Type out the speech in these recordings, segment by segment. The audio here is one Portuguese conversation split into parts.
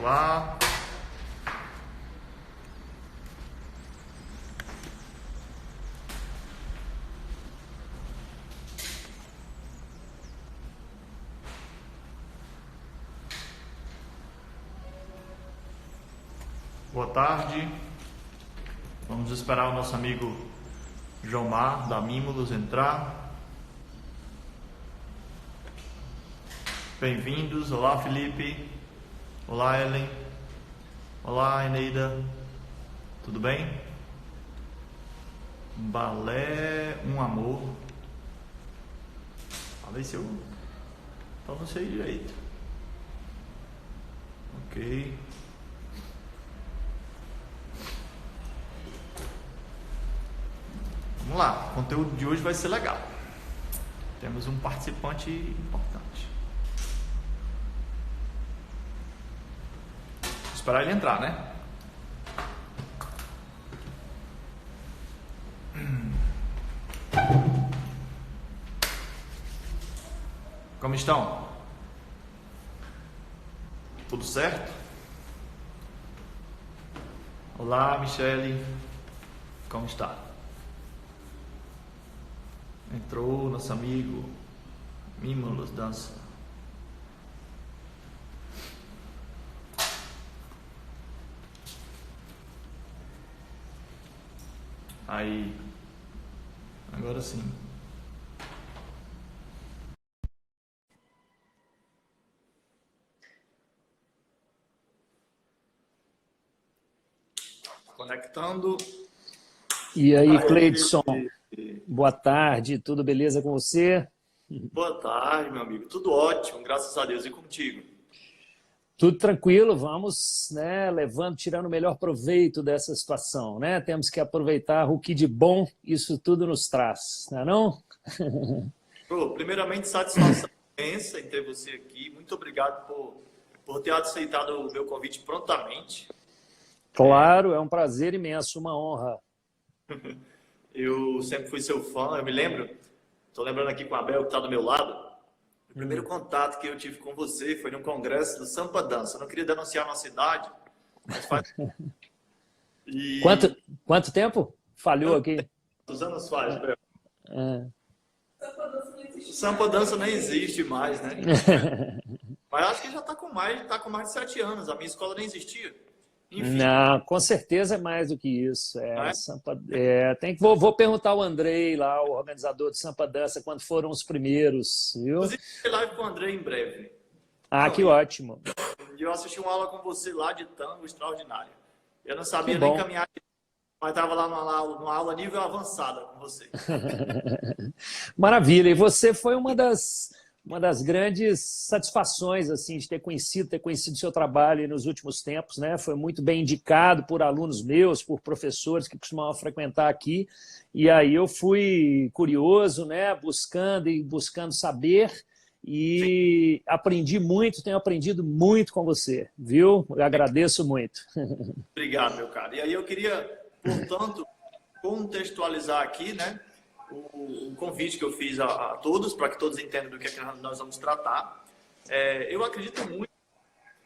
lá. Boa tarde. Vamos esperar o nosso amigo Jomar da Mimulus entrar. Bem-vindos. Olá, Felipe. Olá, Ellen. Olá, Eneida. Tudo bem? Balé, um amor. Falei se eu pronunciei direito. Ok. Vamos lá, o conteúdo de hoje vai ser legal. Temos um participante importante. Vou esperar ele entrar, né? Como estão? Tudo certo? Olá, Michele. Como está? Entrou nosso amigo Mimulus Dança. Aí, agora sim. Conectando. E aí, Cleidson? Boa tarde, tudo beleza com você? Boa tarde, meu amigo. Tudo ótimo, graças a Deus. E contigo? Tudo tranquilo, vamos, né, tirando o melhor proveito dessa situação, né? Temos que aproveitar o que de bom isso tudo nos traz, não é não? Primeiramente, satisfação imensa em ter você aqui. Muito obrigado por ter aceitado o meu convite prontamente. Claro, é um prazer imenso, uma honra. Eu sempre fui seu fã, eu me lembro, estou lembrando aqui com a Bel que está do meu lado, o primeiro contato que eu tive com você foi num congresso do Sampa Dança. Eu não queria denunciar a nossa idade, mas faz... E... Quanto tempo? Falhou aqui. Quantos anos faz, Bel? É. O Sampa Dança nem existe mais, né? Mas acho que já está com mais de 7 anos, a minha escola nem existia. Enfim. Não, com certeza é mais do que isso. Vou perguntar ao Andrei, lá, o organizador do Sampa Dança, quando foram os primeiros, viu? Inclusive, eu live com o Andrei em breve. Que ótimo. Eu assisti uma aula com você lá de tango extraordinário. Eu não sabia nem caminhar, mas estava lá numa aula nível avançada com você. Maravilha. E você foi uma das grandes satisfações assim de ter conhecido o seu trabalho nos últimos tempos, né? Foi muito bem indicado por alunos meus, por professores que costumavam frequentar aqui, e aí eu fui curioso, né? Buscando saber e tenho aprendido muito com você, viu? Eu agradeço muito. Obrigado, meu caro. E aí eu queria, portanto, contextualizar aqui, né? O convite que eu fiz a todos, para que todos entendam do que nós vamos tratar. Eu acredito muito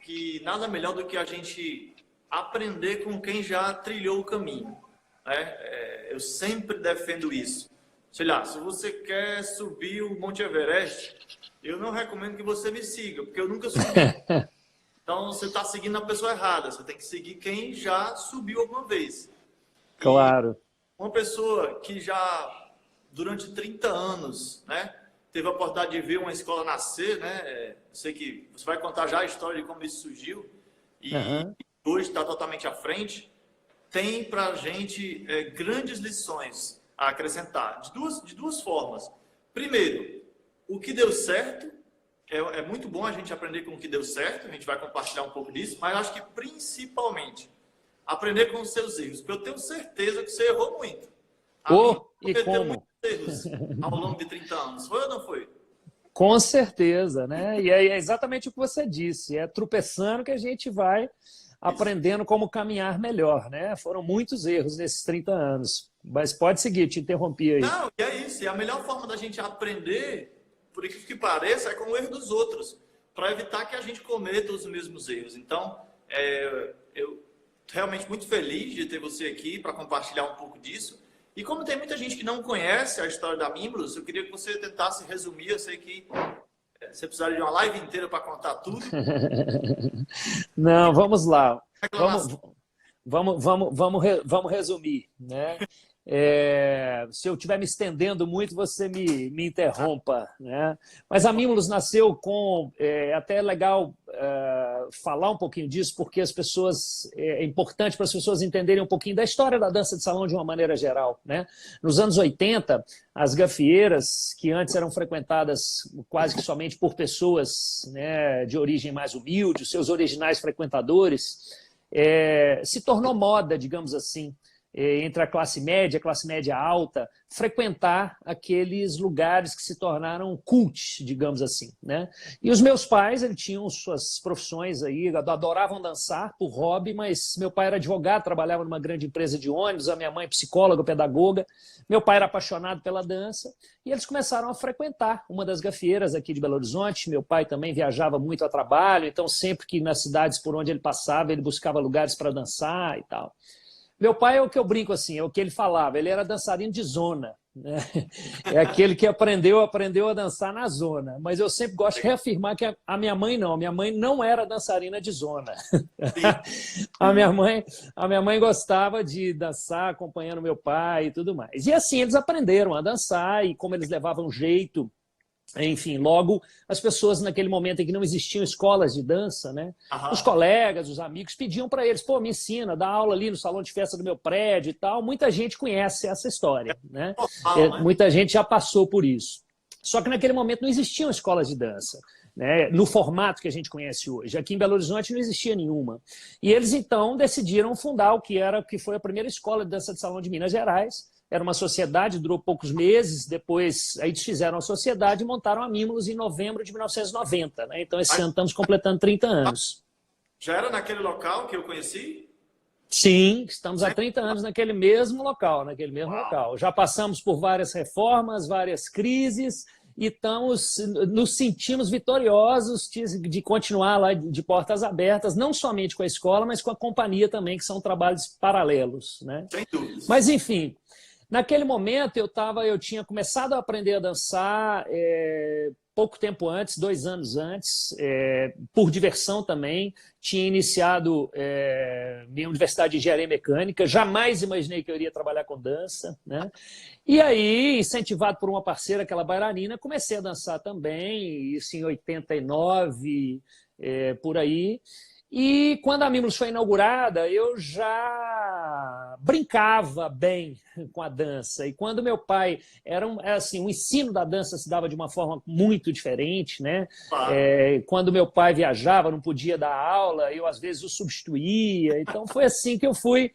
que nada melhor do que a gente aprender com quem já trilhou o caminho, né? Eu sempre defendo isso. Sei lá, se você quer subir o Monte Everest, eu não recomendo que você me siga, porque eu nunca subi. Então, você está seguindo a pessoa errada. Você tem que seguir quem já subiu alguma vez. Claro. E uma pessoa que já... durante 30 anos, né? Teve a oportunidade de ver uma escola nascer, né? Sei que você vai contar já a história de como isso surgiu e hoje está totalmente à frente. Tem para a gente grandes lições a acrescentar, de duas formas. Primeiro, o que deu certo, é muito bom a gente aprender com o que deu certo, a gente vai compartilhar um pouco disso, mas acho que principalmente aprender com os seus erros, porque eu tenho certeza que você errou muito. E como? Erros ao longo de 30 anos. Foi ou não foi? Com certeza, né? E é exatamente o que você disse. É tropeçando que a gente vai aprendendo como caminhar melhor, né? Foram muitos erros nesses 30 anos. Mas pode seguir, te interrompi aí. Não, e é isso. E a melhor forma da gente aprender, por incrível que pareça, é com o erro dos outros, para evitar que a gente cometa os mesmos erros. Então, Eu realmente muito feliz de ter você aqui para compartilhar um pouco disso. E como tem muita gente que não conhece a história da Mimulus, eu queria que você tentasse resumir. Eu sei que você precisaria de uma live inteira para contar tudo. Não, vamos lá. Reclamação. Vamos resumir, né? Se eu estiver me estendendo muito, você me interrompa, né? Mas a Mimulus nasceu com... até é legal falar um pouquinho disso, porque as pessoas... É importante para as pessoas entenderem um pouquinho da história da dança de salão de uma maneira geral, né? Nos anos 80, as gafieiras, que antes eram frequentadas quase que somente por pessoas, né, de origem mais humilde, os seus originais frequentadores, se tornou moda, digamos assim, entre a classe média alta, frequentar aqueles lugares que se tornaram cult, digamos assim, né? E os meus pais, eles tinham suas profissões aí, adoravam dançar por hobby, mas meu pai era advogado, trabalhava numa grande empresa de ônibus, a minha mãe psicóloga, pedagoga, meu pai era apaixonado pela dança, e eles começaram a frequentar uma das gafieiras aqui de Belo Horizonte. Meu pai também viajava muito a trabalho, então sempre que nas cidades por onde ele passava, ele buscava lugares para dançar e tal. Meu pai é o que eu brinco assim, é o que ele falava, ele era dançarino de zona, né? É aquele que aprendeu a dançar na zona, mas eu sempre gosto de reafirmar que a minha mãe não era dançarina de zona. A minha mãe gostava de dançar acompanhando meu pai e tudo mais. E assim eles aprenderam a dançar e como eles levavam jeito. Enfim, logo as pessoas naquele momento em que não existiam escolas de dança, né? Os colegas, os amigos pediam para eles, pô, me ensina, dá aula ali no salão de festa do meu prédio e tal. Muita gente conhece essa história, né? Muita gente já passou por isso. Só que naquele momento não existiam escolas de dança, né? No formato que a gente conhece hoje. Aqui em Belo Horizonte não existia nenhuma. E eles então decidiram fundar o que foi a primeira escola de dança de salão de Minas Gerais. Era uma sociedade, durou poucos meses, depois aí desfizeram a sociedade e montaram a Mimulus em novembro de 1990. Né? Então, esse ano estamos completando 30 anos. Já era naquele local que eu conheci? Sim, estamos há 30 anos naquele mesmo local, local. Já passamos por várias reformas, várias crises, e nos sentimos vitoriosos de continuar lá de portas abertas, não somente com a escola, mas com a companhia também, que são trabalhos paralelos. Né? Sem dúvidas. Mas, enfim... Naquele momento, eu tinha começado a aprender a dançar pouco tempo antes, 2 anos antes, por diversão também. Tinha iniciado minha universidade de engenharia mecânica, jamais imaginei que eu iria trabalhar com dança, né? E aí, incentivado por uma parceira, aquela bailarina, comecei a dançar também, isso em 89, por aí. E quando a Mimulus foi inaugurada, eu já brincava bem com a dança. E quando meu pai era assim, o ensino da dança se dava de uma forma muito diferente, né? Claro. Quando meu pai viajava, não podia dar aula, eu às vezes o substituía. Então foi assim que eu fui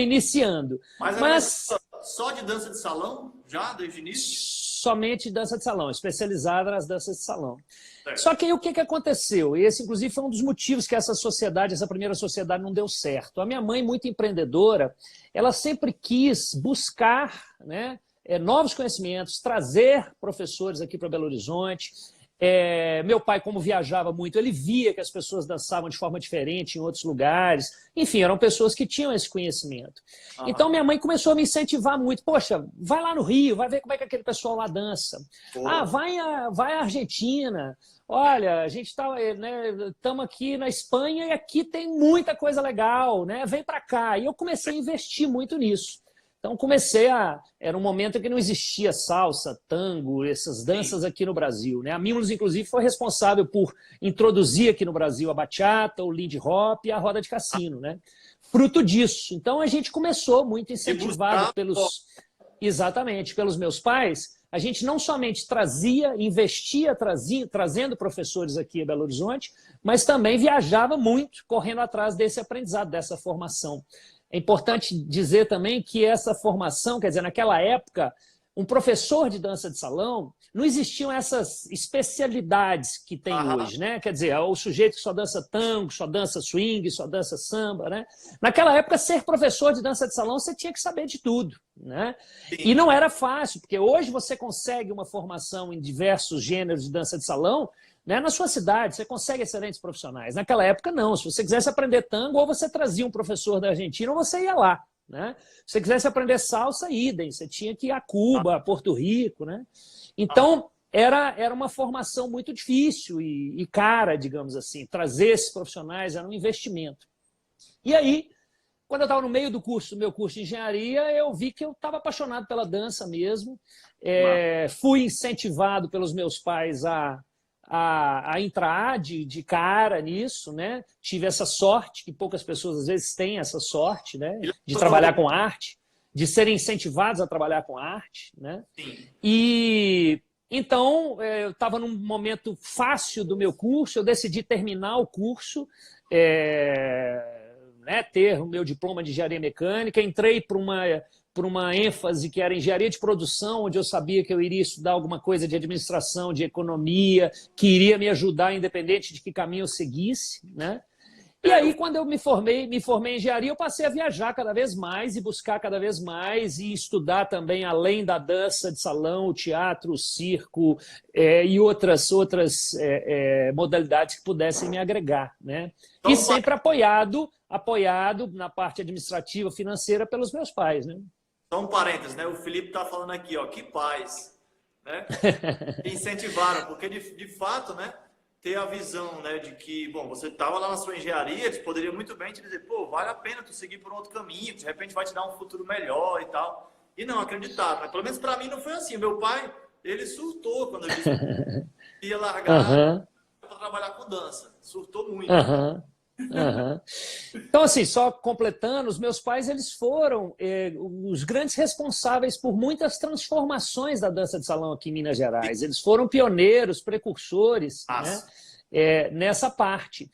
iniciando. Mas só de dança de salão, já desde o início? Somente dança de salão, especializada nas danças de salão. Certo. Só que aí o que aconteceu? E esse, inclusive, foi um dos motivos que essa primeira sociedade não deu certo. A minha mãe, muito empreendedora, ela sempre quis buscar, né, novos conhecimentos, trazer professores aqui para Belo Horizonte. Meu pai, como viajava muito, ele via que as pessoas dançavam de forma diferente em outros lugares. Enfim, eram pessoas que tinham esse conhecimento. Então, minha mãe começou a me incentivar muito. Poxa, vai lá no Rio, vai ver como é que aquele pessoal lá dança. Vai à Argentina. Olha, a gente estamos aqui na Espanha e aqui tem muita coisa legal, né? Vem para cá. E eu comecei a investir muito nisso. Então era um momento em que não existia salsa, tango, essas danças aqui no Brasil, né? A Mimulus, inclusive, foi responsável por introduzir aqui no Brasil a bachata, o Lindy Hop e a roda de cassino, né? Fruto disso. Então a gente começou muito incentivado pelos meus pais. A gente não somente investia trazendo professores aqui a Belo Horizonte, mas também viajava muito, correndo atrás desse aprendizado, dessa formação. É importante dizer também que essa formação, quer dizer, naquela época, um professor de dança de salão, não existiam essas especialidades que tem hoje, né? Quer dizer, o sujeito que só dança tango, só dança swing, só dança samba, né? Naquela época, ser professor de dança de salão, você tinha que saber de tudo, né? E não era fácil, porque hoje você consegue uma formação em diversos gêneros de dança de salão né? Na sua cidade, você consegue excelentes profissionais. Naquela época, não. Se você quisesse aprender tango, ou você trazia um professor da Argentina, ou você ia lá, né? Se você quisesse aprender salsa, idem. Você tinha que ir a Cuba, a Porto Rico, né? Então, era uma formação muito difícil e cara, digamos assim. Trazer esses profissionais era um investimento. E aí, quando eu estava no meio do meu curso de engenharia, eu vi que eu estava apaixonado pela dança mesmo. Fui incentivado pelos meus pais a entrar de cara nisso, né? Tive essa sorte, que poucas pessoas às vezes têm essa sorte, né? De trabalhar com arte, de serem incentivados a trabalhar com arte, né? Sim. E então eu estava num momento fácil do meu curso, eu decidi terminar o curso, né, ter o meu diploma de engenharia mecânica, entrei por uma ênfase que era engenharia de produção, onde eu sabia que eu iria estudar alguma coisa de administração, de economia, que iria me ajudar, independente de que caminho eu seguisse, né? E aí, quando eu me formei em engenharia, eu passei a viajar cada vez mais e buscar cada vez mais e estudar também, além da dança de salão, o teatro, o circo e outras modalidades que pudessem me agregar, né? E sempre apoiado na parte administrativa, financeira, pelos meus pais, né? Só um parênteses, né? O Felipe está falando aqui, ó, que pais, né? Incentivaram, porque de fato, né? Ter a visão, né, de que, bom, você estava lá na sua engenharia, eles poderiam muito bem te dizer, pô, vale a pena tu seguir por um outro caminho, de repente vai te dar um futuro melhor e tal. E não, acreditaram, né? Pelo menos para mim não foi assim. Meu pai, ele surtou quando eu disse que ia largar para trabalhar com dança. Surtou muito. Então, assim, só completando, os meus pais, eles foram os grandes responsáveis por muitas transformações da dança de salão aqui em Minas Gerais. Eles foram pioneiros, precursores, né, nessa parte.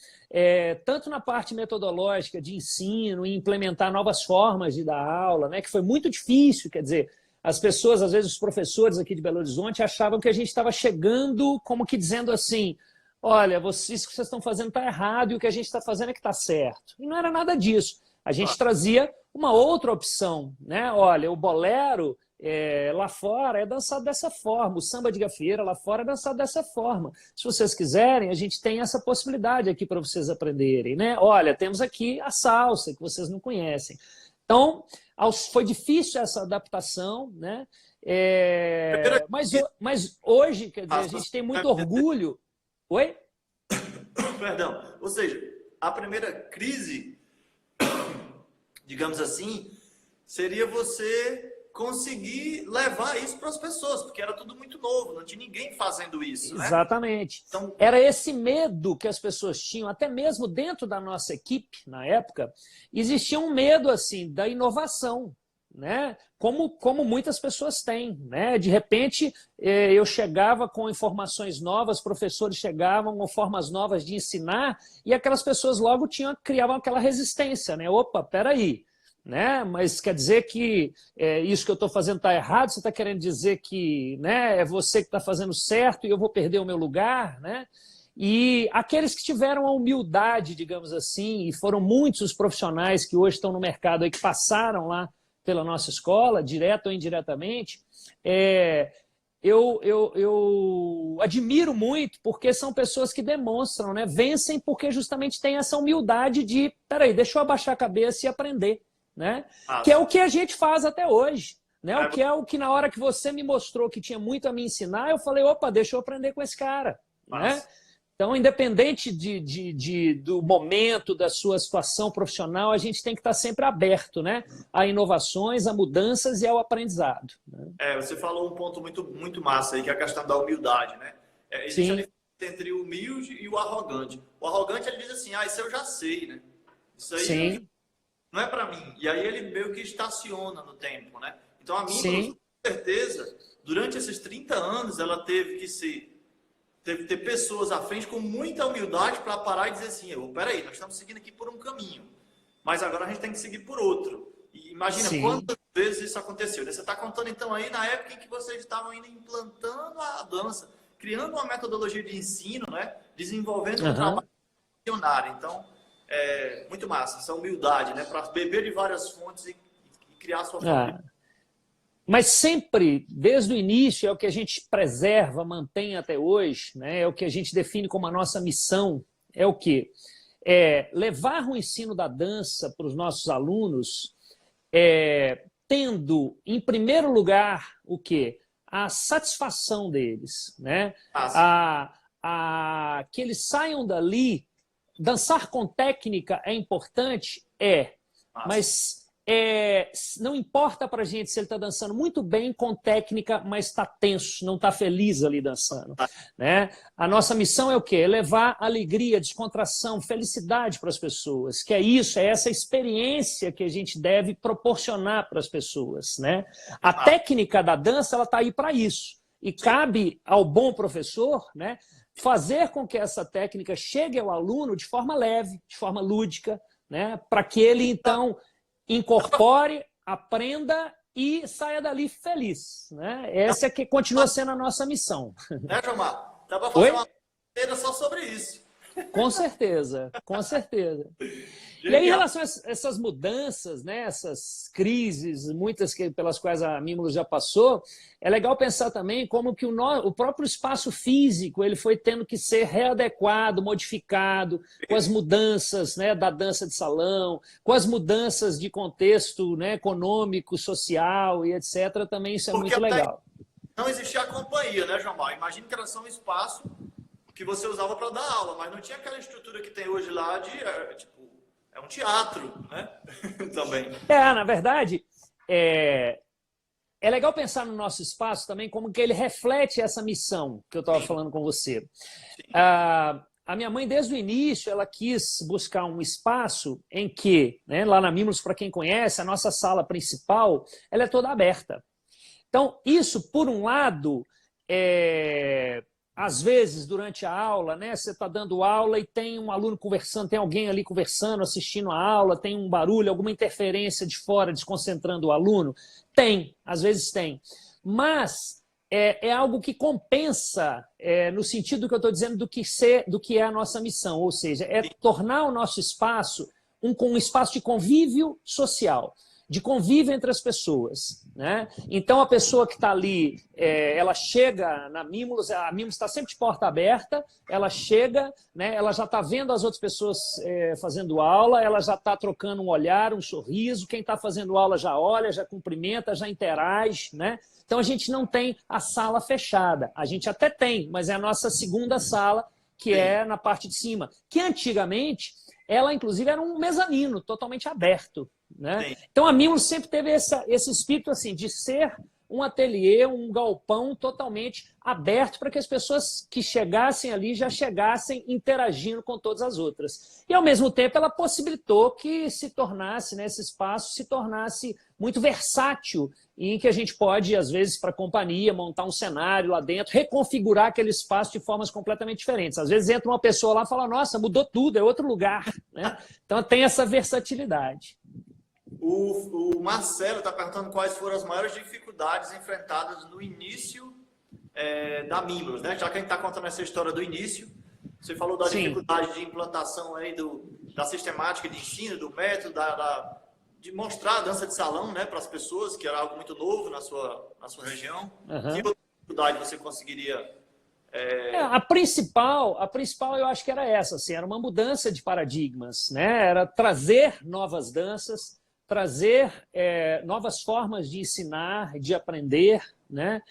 Tanto na parte metodológica de ensino e implementar novas formas de dar aula, né, que foi muito difícil, quer dizer, as pessoas, às vezes os professores aqui de Belo Horizonte, achavam que a gente estava chegando como que dizendo assim, olha, isso que vocês estão fazendo está errado e o que a gente está fazendo é que está certo. E não era nada disso. A gente trazia uma outra opção, né? Olha, o bolero lá fora é dançado dessa forma, o samba de gafieira lá fora é dançado dessa forma. Se vocês quiserem, a gente tem essa possibilidade aqui para vocês aprenderem, né? Olha, temos aqui a salsa, que vocês não conhecem. Então, foi difícil essa adaptação, né? Mas hoje, quer dizer, a gente tem muito orgulho. Oi? Perdão. Ou seja, a primeira crise, digamos assim, seria você conseguir levar isso para as pessoas, porque era tudo muito novo, não tinha ninguém fazendo isso, né? Exatamente. Então, era esse medo que as pessoas tinham, até mesmo dentro da nossa equipe, na época, existia um medo assim da inovação, né? Como muitas pessoas têm, né? De repente, eu chegava com informações novas, professores chegavam com formas novas de ensinar e aquelas pessoas logo criavam aquela resistência, né? Opa, peraí, né? Mas quer dizer que isso que eu estou fazendo está errado? Você está querendo dizer que, né, é você que está fazendo certo e eu vou perder o meu lugar, né? E aqueles que tiveram a humildade, digamos assim, e foram muitos os profissionais que hoje estão no mercado aí, que passaram lá pela nossa escola, direto ou indiretamente, eu admiro muito, porque são pessoas que demonstram, né? Vencem porque justamente tem essa humildade de, peraí, deixa eu abaixar a cabeça e aprender, né? Que é o que a gente faz até hoje, né? O que na hora que você me mostrou que tinha muito a me ensinar, eu falei, opa, deixa eu aprender com esse cara, né? Então, independente do momento, da sua situação profissional, a gente tem que estar sempre aberto, né? A inovações, a mudanças e ao aprendizado, né? Você falou um ponto muito massa aí, que é a questão da humildade, né? Existe a diferença entre o humilde e o arrogante. O arrogante, ele diz assim, isso eu já sei, né? Isso aí não é para mim. E aí ele meio que estaciona no tempo, né? Então, a minha, com certeza, durante esses 30 anos, ela teve que ter pessoas à frente com muita humildade para parar e dizer assim, peraí, nós estamos seguindo aqui por um caminho, mas agora a gente tem que seguir por outro. E imagina quantas vezes isso aconteceu. Você está contando então aí na época em que vocês estavam ainda implantando a dança, criando uma metodologia de ensino, né? Desenvolvendo um trabalho missionário. Então, muito massa, essa humildade, né? Para beber de várias fontes e criar a sua família. Mas sempre, desde o início, é o que a gente preserva, mantém até hoje, né? É o que a gente define como a nossa missão, é o quê? É levar o ensino da dança para os nossos alunos, tendo, em primeiro lugar, o quê? A satisfação deles, né? Que eles saiam dali. Dançar com técnica é importante? Mas não importa para a gente se ele está dançando muito bem com técnica, mas está tenso, não está feliz ali dançando, né? A nossa missão é o quê? É levar alegria, descontração, felicidade para as pessoas, que é isso, é essa experiência que a gente deve proporcionar para as pessoas, né? A técnica da dança, ela está aí para isso, e cabe ao bom professor, né, fazer com que essa técnica chegue ao aluno de forma leve, de forma lúdica, né, para que ele, então, incorpore, aprenda e saia dali feliz, né? Essa é que continua sendo a nossa missão. Né, Jomar? Dá para fazer uma matéria só sobre isso. Com certeza, com certeza. E aí, em relação a essas mudanças, né, essas crises, muitas pelas quais a Mimulus já passou, é legal pensar também como que o próprio espaço físico ele foi tendo que ser readequado, modificado, com as mudanças, né, da dança de salão, com as mudanças de contexto, né, econômico, social e etc. Também isso é muito legal. Não existia a companhia, né, João Paulo? Imagina que era só um espaço que você usava para dar aula, mas não tinha aquela estrutura que tem hoje lá de, é um teatro, né? Também. Na verdade, é legal pensar no nosso espaço também como que ele reflete essa missão que eu estava falando com você. A minha mãe, desde o início, ela quis buscar um espaço em que, né, lá na Mimulus, para quem conhece, a nossa sala principal, ela é toda aberta. Então, isso, por um lado, às vezes, durante a aula, né, você está dando aula e tem um aluno conversando, tem alguém ali conversando, assistindo a aula, tem um barulho, alguma interferência de fora desconcentrando o aluno? Tem, às vezes tem. Mas é algo que compensa, no sentido que eu estou dizendo, do que é a nossa missão, ou seja, é tornar o nosso espaço um espaço de convívio social, de convívio entre as pessoas, né? Então, a pessoa que está ali, ela chega na Mimulus, a Mimulus está sempre de porta aberta, ela chega, né, ela já está vendo as outras pessoas fazendo aula, ela já está trocando um olhar, um sorriso, quem está fazendo aula já olha, já cumprimenta, já interage, né? Então, a gente não tem a sala fechada, a gente até tem, mas é a nossa segunda sala, que é na parte de cima, que antigamente, ela inclusive era um mezanino totalmente aberto, né? Então a Mimulus sempre teve esse espírito assim, de ser um ateliê, um galpão totalmente aberto para que as pessoas que chegassem ali já chegassem interagindo com todas as outras. E ao mesmo tempo ela possibilitou que se tornasse, né, esse espaço se tornasse muito versátil, em que a gente pode, às vezes, para a companhia, montar um cenário lá dentro, reconfigurar aquele espaço de formas completamente diferentes. Às vezes entra uma pessoa lá e fala, nossa, mudou tudo, é outro lugar, né? Então tem essa versatilidade. O Marcelo está perguntando quais foram as maiores dificuldades enfrentadas no início da Mimulus, né? Já que a gente está contando essa história do início, você falou da dificuldade de implantação aí da sistemática de ensino, do método, de mostrar a dança de salão, né, para as pessoas, que era algo muito novo na sua região. Que outra dificuldade você conseguiria... A principal eu acho que era essa, assim, era uma mudança de paradigmas, né? Era trazer novas danças, trazer novas formas de ensinar, de aprender, né?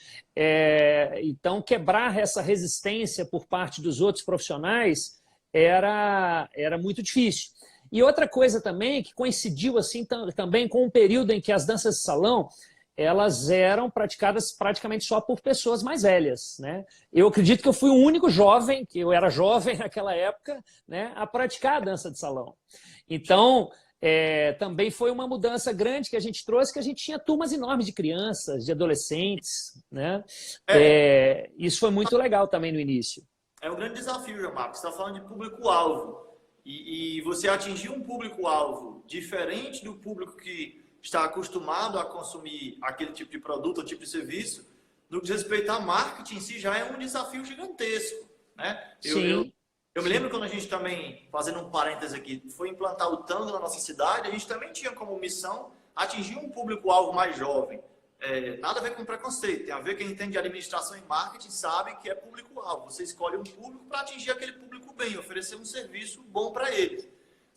Então, quebrar essa resistência por parte dos outros profissionais era muito difícil. E outra coisa também, que coincidiu assim, também com um período em que as danças de salão elas eram praticadas praticamente só por pessoas mais velhas, né? Eu acredito que eu fui o único jovem, que eu era jovem naquela época, né, a praticar a dança de salão. Então, também foi uma mudança grande que a gente trouxe, que a gente tinha turmas enormes de crianças, de adolescentes, né? Isso foi muito legal também no início. É um grande desafio, João Marcos. Você está falando de público-alvo. E você atingir um público-alvo diferente do público que está acostumado a consumir aquele tipo de produto ou tipo de serviço, no que diz respeito a marketing em si, já é um desafio gigantesco, né? Eu me lembro quando a gente também, fazendo um parêntese aqui, foi implantar o tango na nossa cidade, a gente também tinha como missão atingir um público-alvo mais jovem, nada a ver com preconceito, tem a ver quem entende de administração e marketing sabe que é público-alvo. Você escolhe um público para atingir aquele público bem, oferecer um serviço bom para ele.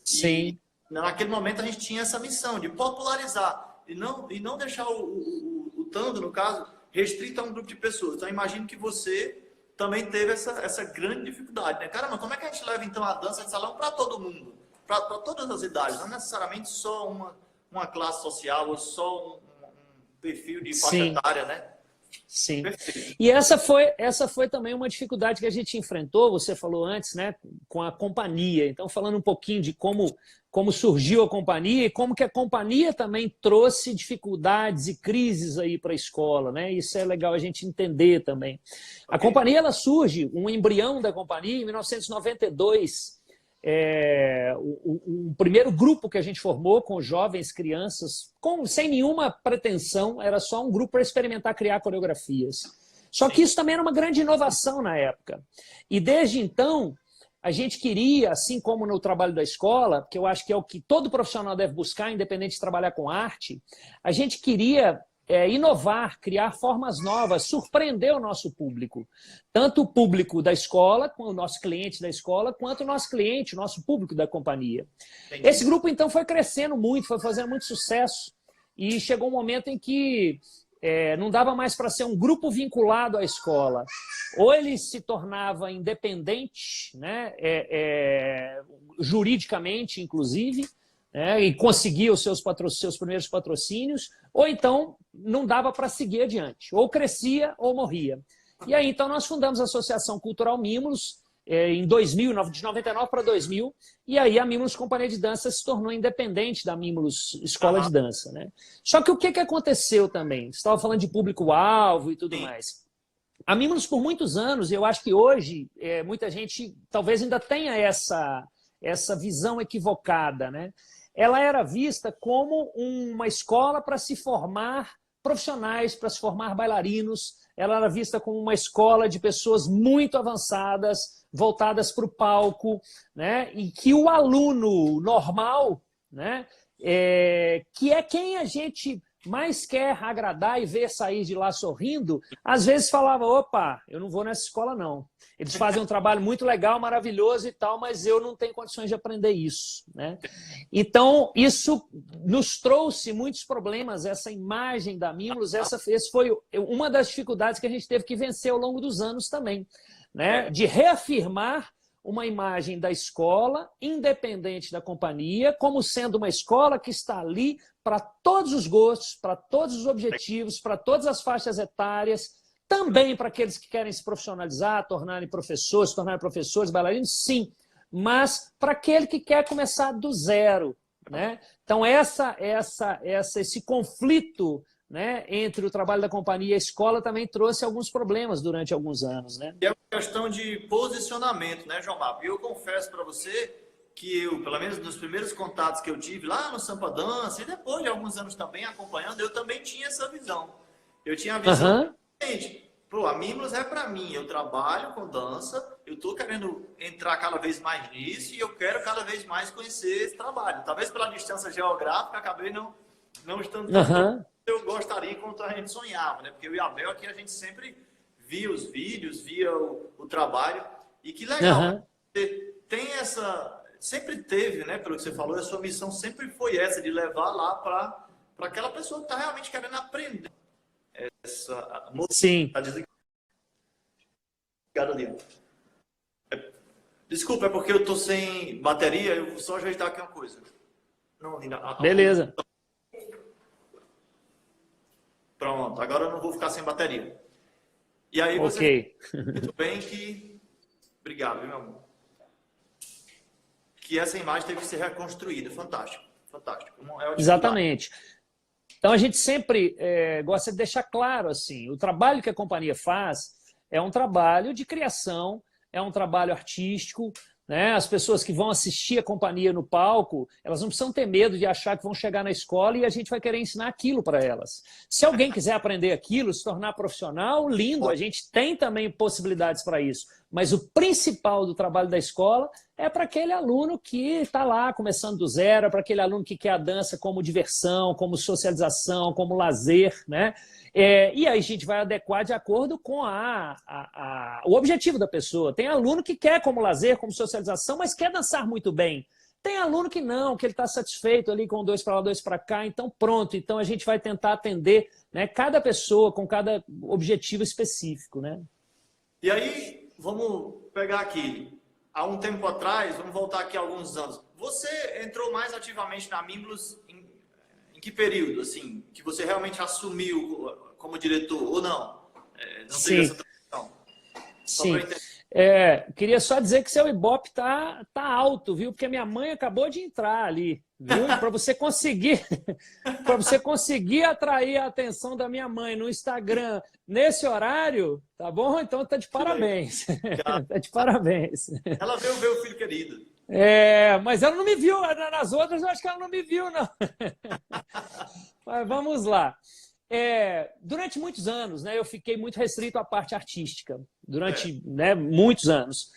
Sim. E naquele momento a gente tinha essa missão de popularizar e não deixar o Tando, no caso, restrito a um grupo de pessoas. Então, imagino que você também teve essa grande dificuldade, né? Caramba, como é que a gente leva, então, a dança de salão para todo mundo? Para todas as idades, não necessariamente só uma classe social ou só um perfil de faixa etária, né? Sim. Perfeito. E essa foi também uma dificuldade que a gente enfrentou, você falou antes, né, com a companhia. Então, falando um pouquinho de como surgiu a companhia e como que a companhia também trouxe dificuldades e crises aí para a escola, né? Isso é legal a gente entender também. A companhia, ela surge, um embrião da companhia, em 1992. O primeiro grupo que a gente formou com jovens, crianças, sem nenhuma pretensão, era só um grupo para experimentar criar coreografias. Só que isso também era uma grande inovação na época. E desde então, a gente queria, assim como no trabalho da escola, que eu acho que é o que todo profissional deve buscar, independente de trabalhar com arte, a gente queria inovar, criar formas novas, surpreender o nosso público. Tanto o público da escola, com o nosso cliente da escola, quanto o nosso cliente, o nosso público da companhia. Entendi. Esse grupo, então, foi crescendo muito, foi fazendo muito sucesso. E chegou um momento em que não dava mais para ser um grupo vinculado à escola. Ou ele se tornava independente, né, juridicamente, inclusive, e conseguia os seus primeiros patrocínios, ou então não dava para seguir adiante. Ou crescia ou morria. E aí, então, nós fundamos a Associação Cultural Mimlos em 2000, de 99 para 2000, e aí a Mimlos Companhia de Dança se tornou independente da Mimlos Escola de Dança, né? Só que o que aconteceu também? Você estava falando de público-alvo e tudo mais. A Mimlos, por muitos anos, eu acho que hoje muita gente talvez ainda tenha essa visão equivocada, né? Ela era vista como uma escola para se formar profissionais, para se formar bailarinos. Ela era vista como uma escola de pessoas muito avançadas, voltadas para o palco, né? E que o aluno normal, né? Que é quem a gente mais quer agradar e ver sair de lá sorrindo, às vezes falava, opa, eu não vou nessa escola não. Eles fazem um trabalho muito legal, maravilhoso e tal, mas eu não tenho condições de aprender isso, né? Então, isso nos trouxe muitos problemas, essa imagem da Mimlos, essa foi uma das dificuldades que a gente teve que vencer ao longo dos anos também, né? De reafirmar uma imagem da escola, independente da companhia, como sendo uma escola que está ali para todos os gostos, para todos os objetivos, para todas as faixas etárias, também para aqueles que querem se profissionalizar, tornarem professores, bailarinos, sim, mas para aquele que quer começar do zero, né? Então, esse conflito, né, entre o trabalho da companhia e a escola também trouxe alguns problemas durante alguns anos, né? E é uma questão de posicionamento, né, João Marco? E eu confesso para você que eu, pelo menos nos primeiros contatos que eu tive lá no Sampa Dança, e depois de alguns anos também acompanhando, eu também tinha essa visão. Eu tinha a visão, gente, a Mimlos é para mim, eu trabalho com dança, eu estou querendo entrar cada vez mais nisso e eu quero cada vez mais conhecer esse trabalho. Talvez pela distância geográfica, acabei não estando tão eu gostaria quanto a gente sonhava, né? Porque eu e a Bel aqui, a gente sempre via os vídeos, via o trabalho, e que legal, você tem sempre teve, né, pelo que você falou, a sua missão sempre foi essa, de levar lá para aquela pessoa que está realmente querendo aprender essa moça. Sim. Tá desligado ali. Desculpa, é porque eu tô sem bateria, eu vou só ajeitar aqui uma coisa. Não, beleza. Pronto, agora eu não vou ficar sem bateria. E aí você... Muito bem que... Obrigado, viu, meu amor? Que essa imagem teve que ser reconstruída. Fantástico, fantástico. Exatamente. Então, a gente sempre gosta de deixar claro, assim, o trabalho que a companhia faz é um trabalho de criação, é um trabalho artístico, né? As pessoas que vão assistir a companhia no palco, elas não precisam ter medo de achar que vão chegar na escola e a gente vai querer ensinar aquilo para elas. Se alguém quiser aprender aquilo, se tornar profissional, lindo, a gente tem também possibilidades para isso. Mas o principal do trabalho da escola é para aquele aluno que está lá começando do zero, é para aquele aluno que quer a dança como diversão, como socialização, como lazer, né? E aí a gente vai adequar de acordo com o objetivo da pessoa. Tem aluno que quer como lazer, como socialização, mas quer dançar muito bem. Tem aluno que não, que ele está satisfeito ali com 2 para lá, 2 para cá, então pronto. Então a gente vai tentar atender, né, cada pessoa com cada objetivo específico, né? E aí, vamos pegar aqui, há um tempo atrás, vamos voltar aqui a alguns anos. Você entrou mais ativamente na Mimblus em que período, assim, que você realmente assumiu como diretor, ou não? Não teve essa transição? Sim. Queria só dizer que seu Ibope tá alto, viu? Porque minha mãe acabou de entrar ali, viu? Para você conseguir atrair a atenção da minha mãe no Instagram nesse horário, tá bom? Então tá de parabéns. Tá de parabéns. Ela veio ver o filho querido. Mas ela não me viu. Nas outras eu acho que ela não me viu, não. Mas vamos lá. Durante muitos anos, né, eu fiquei muito restrito à parte artística, durante muitos anos.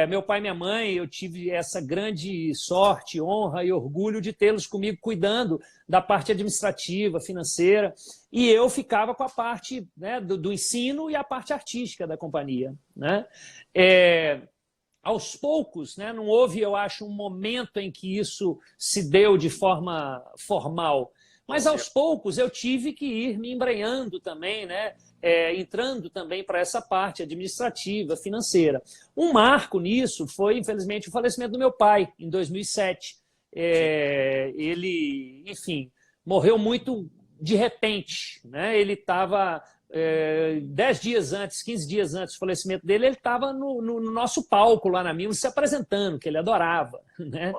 Meu pai e minha mãe, eu tive essa grande sorte, honra e orgulho de tê-los comigo cuidando da parte administrativa, financeira, e eu ficava com a parte, né, do ensino e a parte artística da companhia, né? Aos poucos, né, não houve, eu acho, um momento em que isso se deu de forma formal, mas aos poucos eu tive que ir me embrenhando também, né? Entrando também para essa parte administrativa, financeira. Um marco nisso foi, infelizmente, o falecimento do meu pai, em 2007. Ele, enfim, morreu muito de repente, né? Ele estava 10 dias antes, 15 dias antes do falecimento dele, ele estava no nosso palco lá na Mimos se apresentando, que ele adorava, né?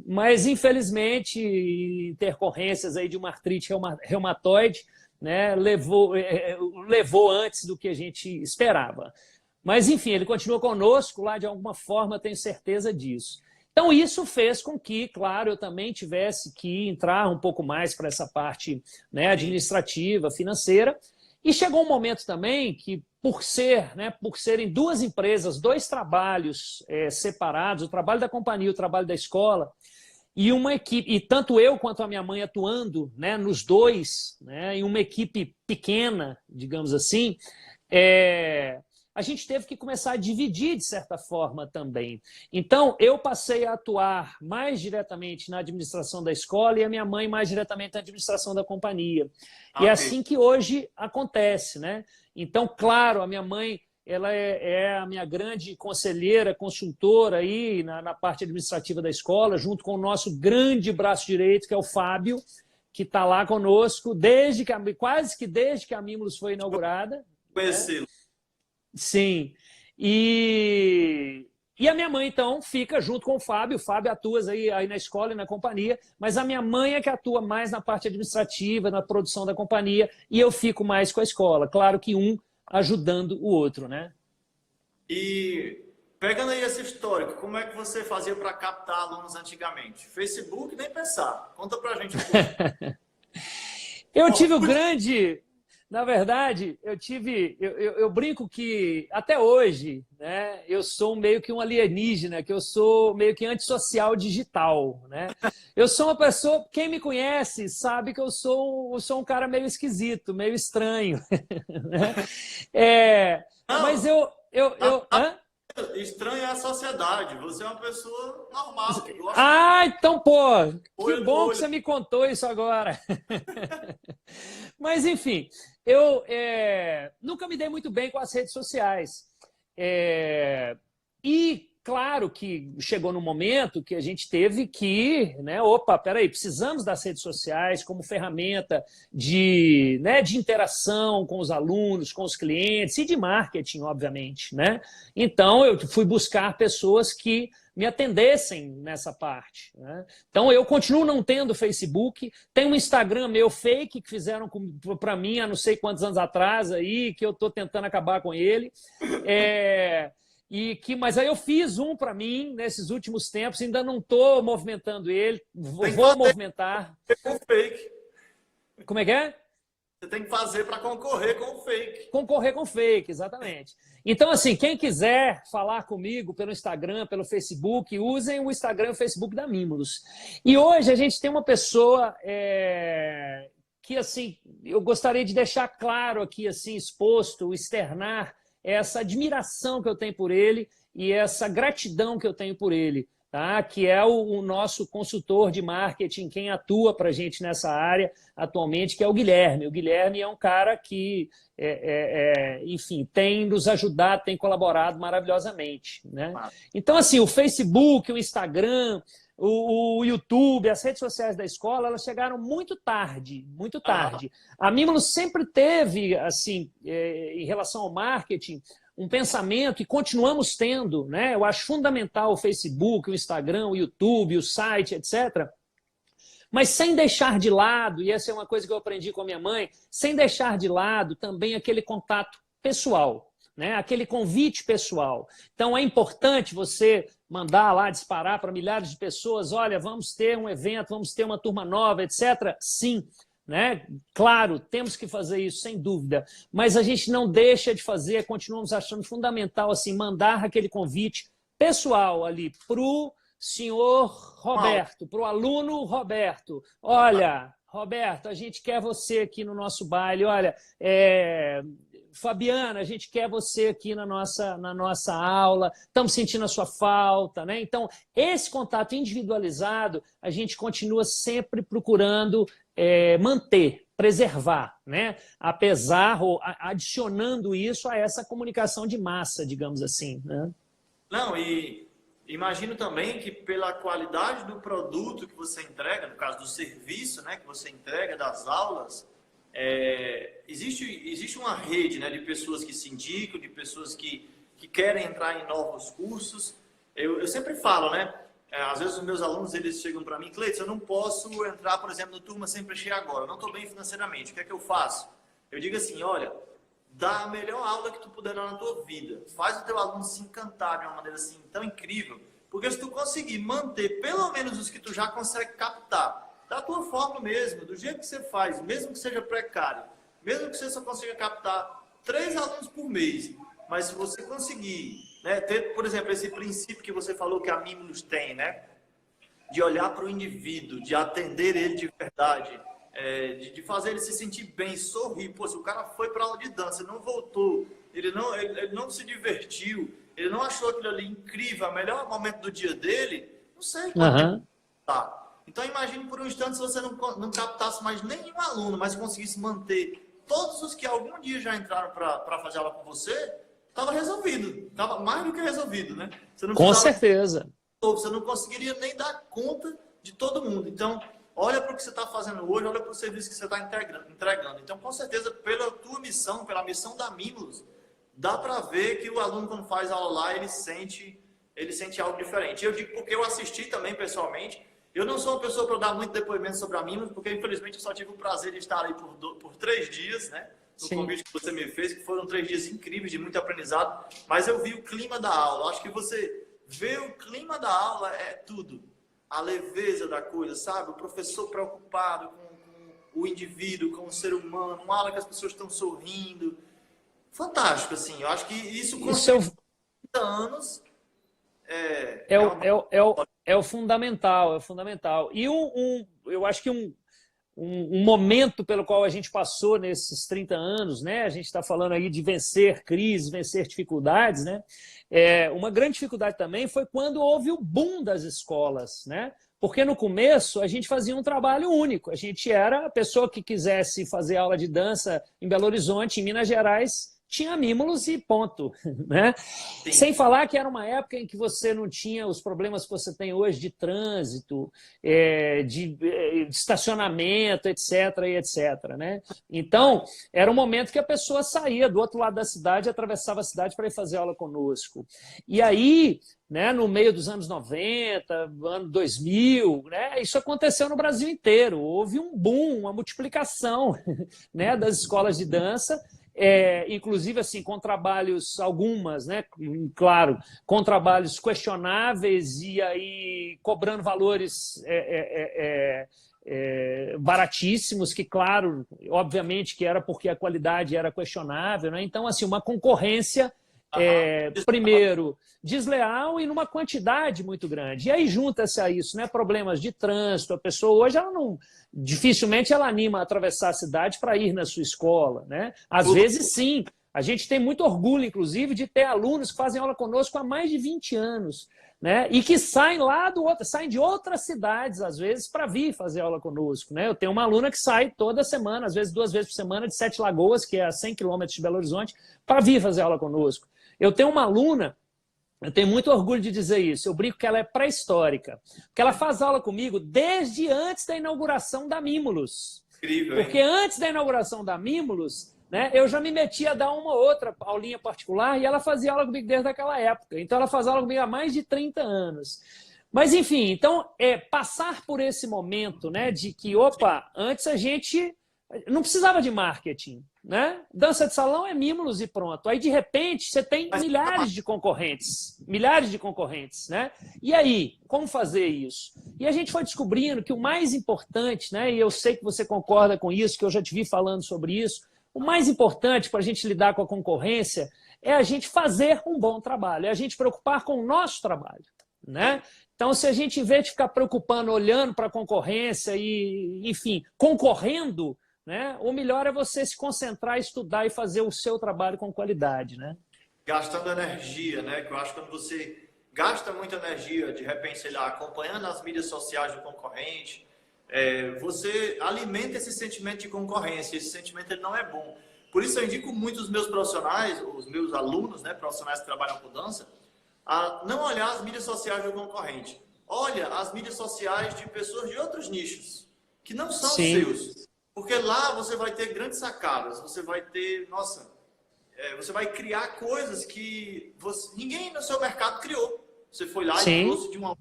Mas, infelizmente, intercorrências aí de uma artrite reumatoide, né, levou antes do que a gente esperava. Mas, enfim, ele continua conosco lá de alguma forma, tenho certeza disso. Então, isso fez com que, claro, eu também tivesse que entrar um pouco mais para essa parte, né, administrativa, financeira. E chegou um momento também que, por serem 2 empresas, 2 trabalhos separados, o trabalho da companhia, o trabalho da escola, e uma equipe, e tanto eu quanto a minha mãe atuando, né, nos 2, né, em uma equipe pequena, digamos assim, a gente teve que começar a dividir de certa forma também. Então, eu passei a atuar mais diretamente na administração da escola e a minha mãe mais diretamente na administração da companhia. E é assim que hoje acontece, né? Então, claro, a minha mãe, ela é a minha grande conselheira, consultora aí na parte administrativa da escola, junto com o nosso grande braço direito, que é o Fábio, que está lá conosco quase que desde que a Mimos foi inaugurada. Conhecê-lo. Sim. E a minha mãe, então, fica junto com o Fábio. O Fábio atua aí na escola e na companhia, mas a minha mãe é que atua mais na parte administrativa, na produção da companhia, e eu fico mais com a escola. Claro que um ajudando o outro, né? E pegando aí esse histórico, como é que você fazia para captar alunos antigamente? Facebook, nem pensar. Conta pra gente um pouco. Eu tive o grande... Na verdade, eu brinco que, até hoje, né, eu sou meio que um alienígena, que eu sou meio que antissocial digital, né? Eu sou uma pessoa, quem me conhece sabe que eu sou um cara meio esquisito, meio estranho, né? Mas hã? Estranho é a sociedade. Você é uma pessoa normal, que gosta. Então, pô, que bom que você me contou isso agora. Mas, enfim, eu nunca me dei muito bem com as redes sociais. E, claro, que chegou num momento que a gente teve que, né, peraí, precisamos das redes sociais como ferramenta de interação com os alunos, com os clientes e de marketing, obviamente, né? Então, eu fui buscar pessoas que me atendessem nessa parte, né? Então, eu continuo não tendo Facebook, tem um Instagram meu fake que fizeram para mim há não sei quantos anos atrás, aí, que eu estou tentando acabar com ele. Mas aí eu fiz um para mim nesses últimos tempos, ainda não estou movimentando ele, vou movimentar. Com fake. Como é que é? Você tem que fazer para concorrer com o fake. Concorrer com fake, exatamente. Então, assim, quem quiser falar comigo pelo Instagram, pelo Facebook, usem o Instagram e o Facebook da Mimulus. E hoje a gente tem uma pessoa que, assim, eu gostaria de deixar claro aqui, assim, exposto, externar essa admiração que eu tenho por ele e essa gratidão que eu tenho por ele, tá? Que é o nosso consultor de marketing, quem atua para a gente nessa área atualmente, que é o Guilherme. O Guilherme é um cara que, enfim, tem nos ajudado, tem colaborado maravilhosamente, né? Então, assim, o Facebook, o Instagram, o YouTube, as redes sociais da escola, elas chegaram muito tarde, muito tarde. A Mimulus sempre teve, assim, em relação ao marketing, um pensamento, e continuamos tendo, né? Eu acho fundamental o Facebook, o Instagram, o YouTube, o site, etc., mas sem deixar de lado, e essa é uma coisa que eu aprendi com a minha mãe, sem deixar de lado também aquele contato pessoal, né? Aquele convite pessoal. Então é importante você mandar lá, disparar para milhares de pessoas, olha, vamos ter um evento, vamos ter uma turma nova, etc. Sim, né? Claro, temos que fazer isso, sem dúvida, mas a gente não deixa de fazer, continuamos achando fundamental assim, mandar aquele convite pessoal ali para o senhor Roberto, para o aluno Roberto. Olha, Roberto, a gente quer você aqui no nosso baile, olha, Fabiana, a gente quer você aqui na nossa aula, estamos sentindo a sua falta, né? Então, esse contato individualizado, a gente continua sempre procurando manter, preservar, né? Apesar, ou adicionando isso a essa comunicação de massa, digamos assim, né? Não, e imagino também que pela qualidade do produto que você entrega, no caso do serviço, né, que você entrega, das aulas, existe uma rede, né, de pessoas que se indicam, de pessoas que querem entrar em novos cursos. Eu sempre falo, né? Às vezes os meus alunos eles chegam para mim, Cleiton, eu não posso entrar, por exemplo, no turma sem preencher agora, eu não estou bem financeiramente, o que é que eu faço? Eu digo assim, olha, dá a melhor aula que tu puder dar na tua vida, faz o teu aluno se encantar de uma maneira assim tão incrível, porque se tu conseguir manter pelo menos os que tu já consegue captar, da tua forma mesmo, do jeito que você faz, mesmo que seja precário, mesmo que você só consiga captar 3 alunos por mês, mas se você conseguir, né, ter, por exemplo, esse princípio que você falou que a Mimulus tem, né, de olhar para o indivíduo, de atender ele de verdade, de fazer ele se sentir bem, sorrir. Pô, se o cara foi para aula de dança, não voltou, ele não se divertiu, ele não achou aquilo ali incrível, o melhor momento do dia dele, não sei quanto tempo tá. Então imagine por um instante se você não captasse mais nenhum aluno, mas conseguisse manter todos os que algum dia já entraram para fazer aula com você, estava resolvido, estava mais do que resolvido, né? Você não Com certeza. Você não conseguiria nem dar conta de todo mundo. Então, olha para o que você está fazendo hoje, olha para o serviço que você está entregando. Então, com certeza, pela tua missão, pela missão da Mimulus, dá para ver que o aluno, quando faz aula lá, ele sente algo diferente. Eu digo porque eu assisti também pessoalmente. Eu não sou uma pessoa para dar muito depoimento sobre a Mimulus, porque infelizmente eu só tive o prazer de estar aí por 3 dias, né? No convite que você me fez, que foram 3 dias incríveis, de muito aprendizado. Mas eu vi o clima da aula. Acho que você vê o clima da aula é tudo. A leveza da coisa, sabe? O professor preocupado com o indivíduo, com o ser humano. Uma aula que as pessoas estão sorrindo. Fantástico, assim. Eu acho que isso com 30 anos é o fundamental, é o fundamental. E eu acho que um momento pelo qual a gente passou nesses 30 anos, né? A gente está falando aí de vencer crises, vencer dificuldades, né? Uma grande dificuldade também foi quando houve o boom das escolas, né? Porque no começo a gente fazia um trabalho único. A gente era a pessoa que quisesse fazer aula de dança em Belo Horizonte, em Minas Gerais, tinha Mimulus e ponto, né? Sem falar que era uma época em que você não tinha os problemas que você tem hoje de trânsito, de estacionamento, etc, e etc, né? Então, era um momento que a pessoa saía do outro lado da cidade, atravessava a cidade para ir fazer aula conosco. E aí, né, no meio dos anos 90, ano 2000, né, isso aconteceu no Brasil inteiro. Houve um boom, uma multiplicação, né, das escolas de dança, inclusive assim, com trabalhos, algumas, né, claro, com trabalhos questionáveis e aí cobrando valores baratíssimos, que claro, obviamente que era porque a qualidade era questionável, né? Então assim, uma concorrência Aham. primeiro, desleal e numa quantidade muito grande. E aí junta-se a isso, né? Problemas de trânsito. A pessoa hoje, ela não, dificilmente ela anima a atravessar a cidade para ir na sua escola, né? Às vezes, sim. A gente tem muito orgulho, inclusive, de ter alunos que fazem aula conosco há mais de 20 anos, né? E que saem saem de outras cidades, às vezes, para vir fazer aula conosco, né? Eu tenho uma aluna que sai toda semana, às vezes 2 vezes por semana, de Sete Lagoas, que é a 100 quilômetros de Belo Horizonte, para vir fazer aula conosco. Eu tenho uma aluna, eu tenho muito orgulho de dizer isso, eu brinco que ela é pré-histórica, porque ela faz aula comigo desde antes da inauguração da Mimulus. Incrível, Porque hein? antes da inauguração da Mimulus, né, eu já me metia a dar uma ou outra aulinha particular e ela fazia aula comigo desde aquela época. Então ela faz aula comigo há mais de 30 anos. Mas enfim, então passar por esse momento, né, de que, opa, antes a gente não precisava de marketing, né? Dança de salão é Mimulus e pronto. Aí de repente você tem milhares de concorrentes, né? E aí, como fazer isso? E a gente foi descobrindo que o mais importante, né, e eu sei que você concorda com isso, que eu já te vi falando sobre isso, o mais importante para a gente lidar com a concorrência é a gente fazer um bom trabalho, é a gente preocupar com o nosso trabalho, né? Então, se a gente, em vez de ficar preocupando, olhando para a concorrência e, enfim, concorrendo, né, o melhor é você se concentrar, estudar e fazer o seu trabalho com qualidade, né? Gastando energia, né? Que eu acho que quando você gasta muita energia, de repente, sei lá, acompanhando as mídias sociais do concorrente, você alimenta esse sentimento de concorrência. Esse sentimento ele não é bom. Por isso eu indico muito os meus profissionais, os meus alunos, né, profissionais que trabalham com dança, a não olhar as mídias sociais do concorrente. Olha as mídias sociais de pessoas de outros nichos, que não são Sim. seus. Porque lá você vai ter grandes sacadas, você vai ter, você vai criar coisas que ninguém no seu mercado criou. Você foi lá e Sim. trouxe de uma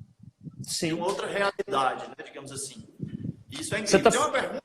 Sim. outra realidade, né, digamos assim. Isso é Você incrível. tá... Tem uma pergunta?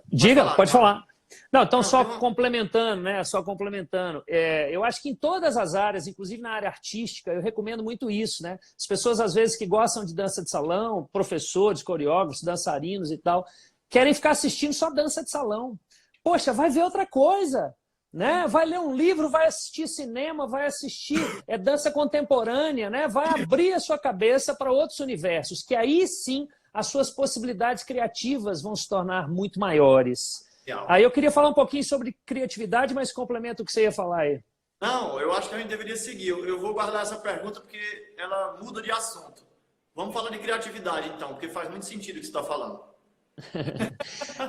Diga, pode falar. Não, então Não, só tem uma... complementando, né? Só complementando. Eu acho que em todas as áreas, inclusive na área artística, eu recomendo muito isso, né? As pessoas, às vezes, que gostam de dança de salão, professores, coreógrafos, dançarinos e tal, querem ficar assistindo só dança de salão. Poxa, vai ver outra coisa, né? Vai ler um livro, vai assistir cinema, vai assistir dança contemporânea, né? Vai abrir a sua cabeça para outros universos, que aí sim as suas possibilidades criativas vão se tornar muito maiores. Aí eu queria falar um pouquinho sobre criatividade, mas complemento o que você ia falar aí. Não, eu acho que a gente deveria seguir. Eu vou guardar essa pergunta porque ela muda de assunto. Vamos falar de criatividade, então, porque faz muito sentido o que você está falando.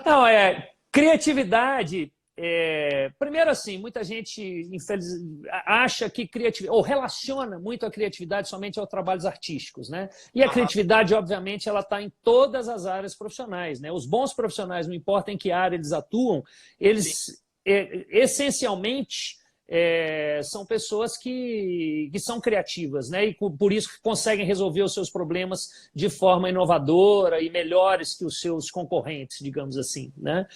Não, criatividade... primeiro assim, muita gente acha que criatividade, ou relaciona muito a criatividade somente aos trabalhos artísticos, né? E a criatividade, obviamente, ela está em todas as áreas profissionais, né? Os bons profissionais, não importa em que área eles atuam, eles essencialmente são pessoas que são criativas, né? E por isso que conseguem resolver os seus problemas de forma inovadora e melhores que os seus concorrentes, digamos assim, né?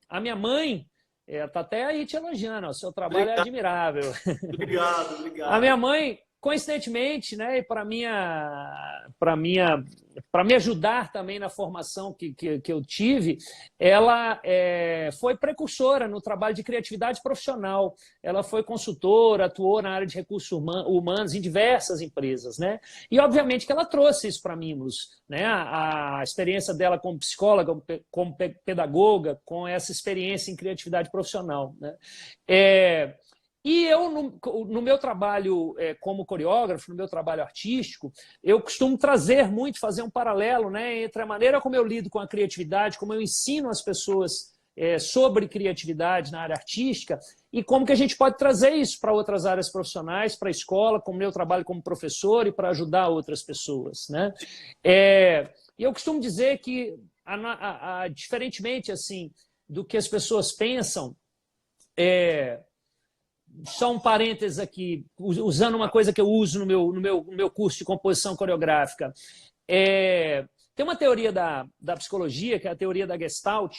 A minha mãe está até aí te elogiando, o seu trabalho é admirável. Obrigado, obrigado. A minha mãe, coincidentemente, né, e para me ajudar também na formação que eu tive, ela foi precursora no trabalho de criatividade profissional. Ela foi consultora, atuou na área de recursos humanos em diversas empresas, né? E, obviamente, que ela trouxe isso para Mimulus, né? A experiência dela como psicóloga, como pedagoga, com essa experiência em criatividade profissional, né? E eu, no meu trabalho como coreógrafo, no meu trabalho artístico, eu costumo trazer muito, fazer um paralelo, né, entre a maneira como eu lido com a criatividade, como eu ensino as pessoas sobre criatividade na área artística e como que a gente pode trazer isso para outras áreas profissionais, para a escola, como meu trabalho como professor e para ajudar outras pessoas, né? E eu costumo dizer que, diferentemente assim, do que as pessoas pensam, só um parênteses aqui, usando uma coisa que eu uso no meu curso de composição coreográfica. Tem uma teoria da psicologia, que é a teoria da Gestalt.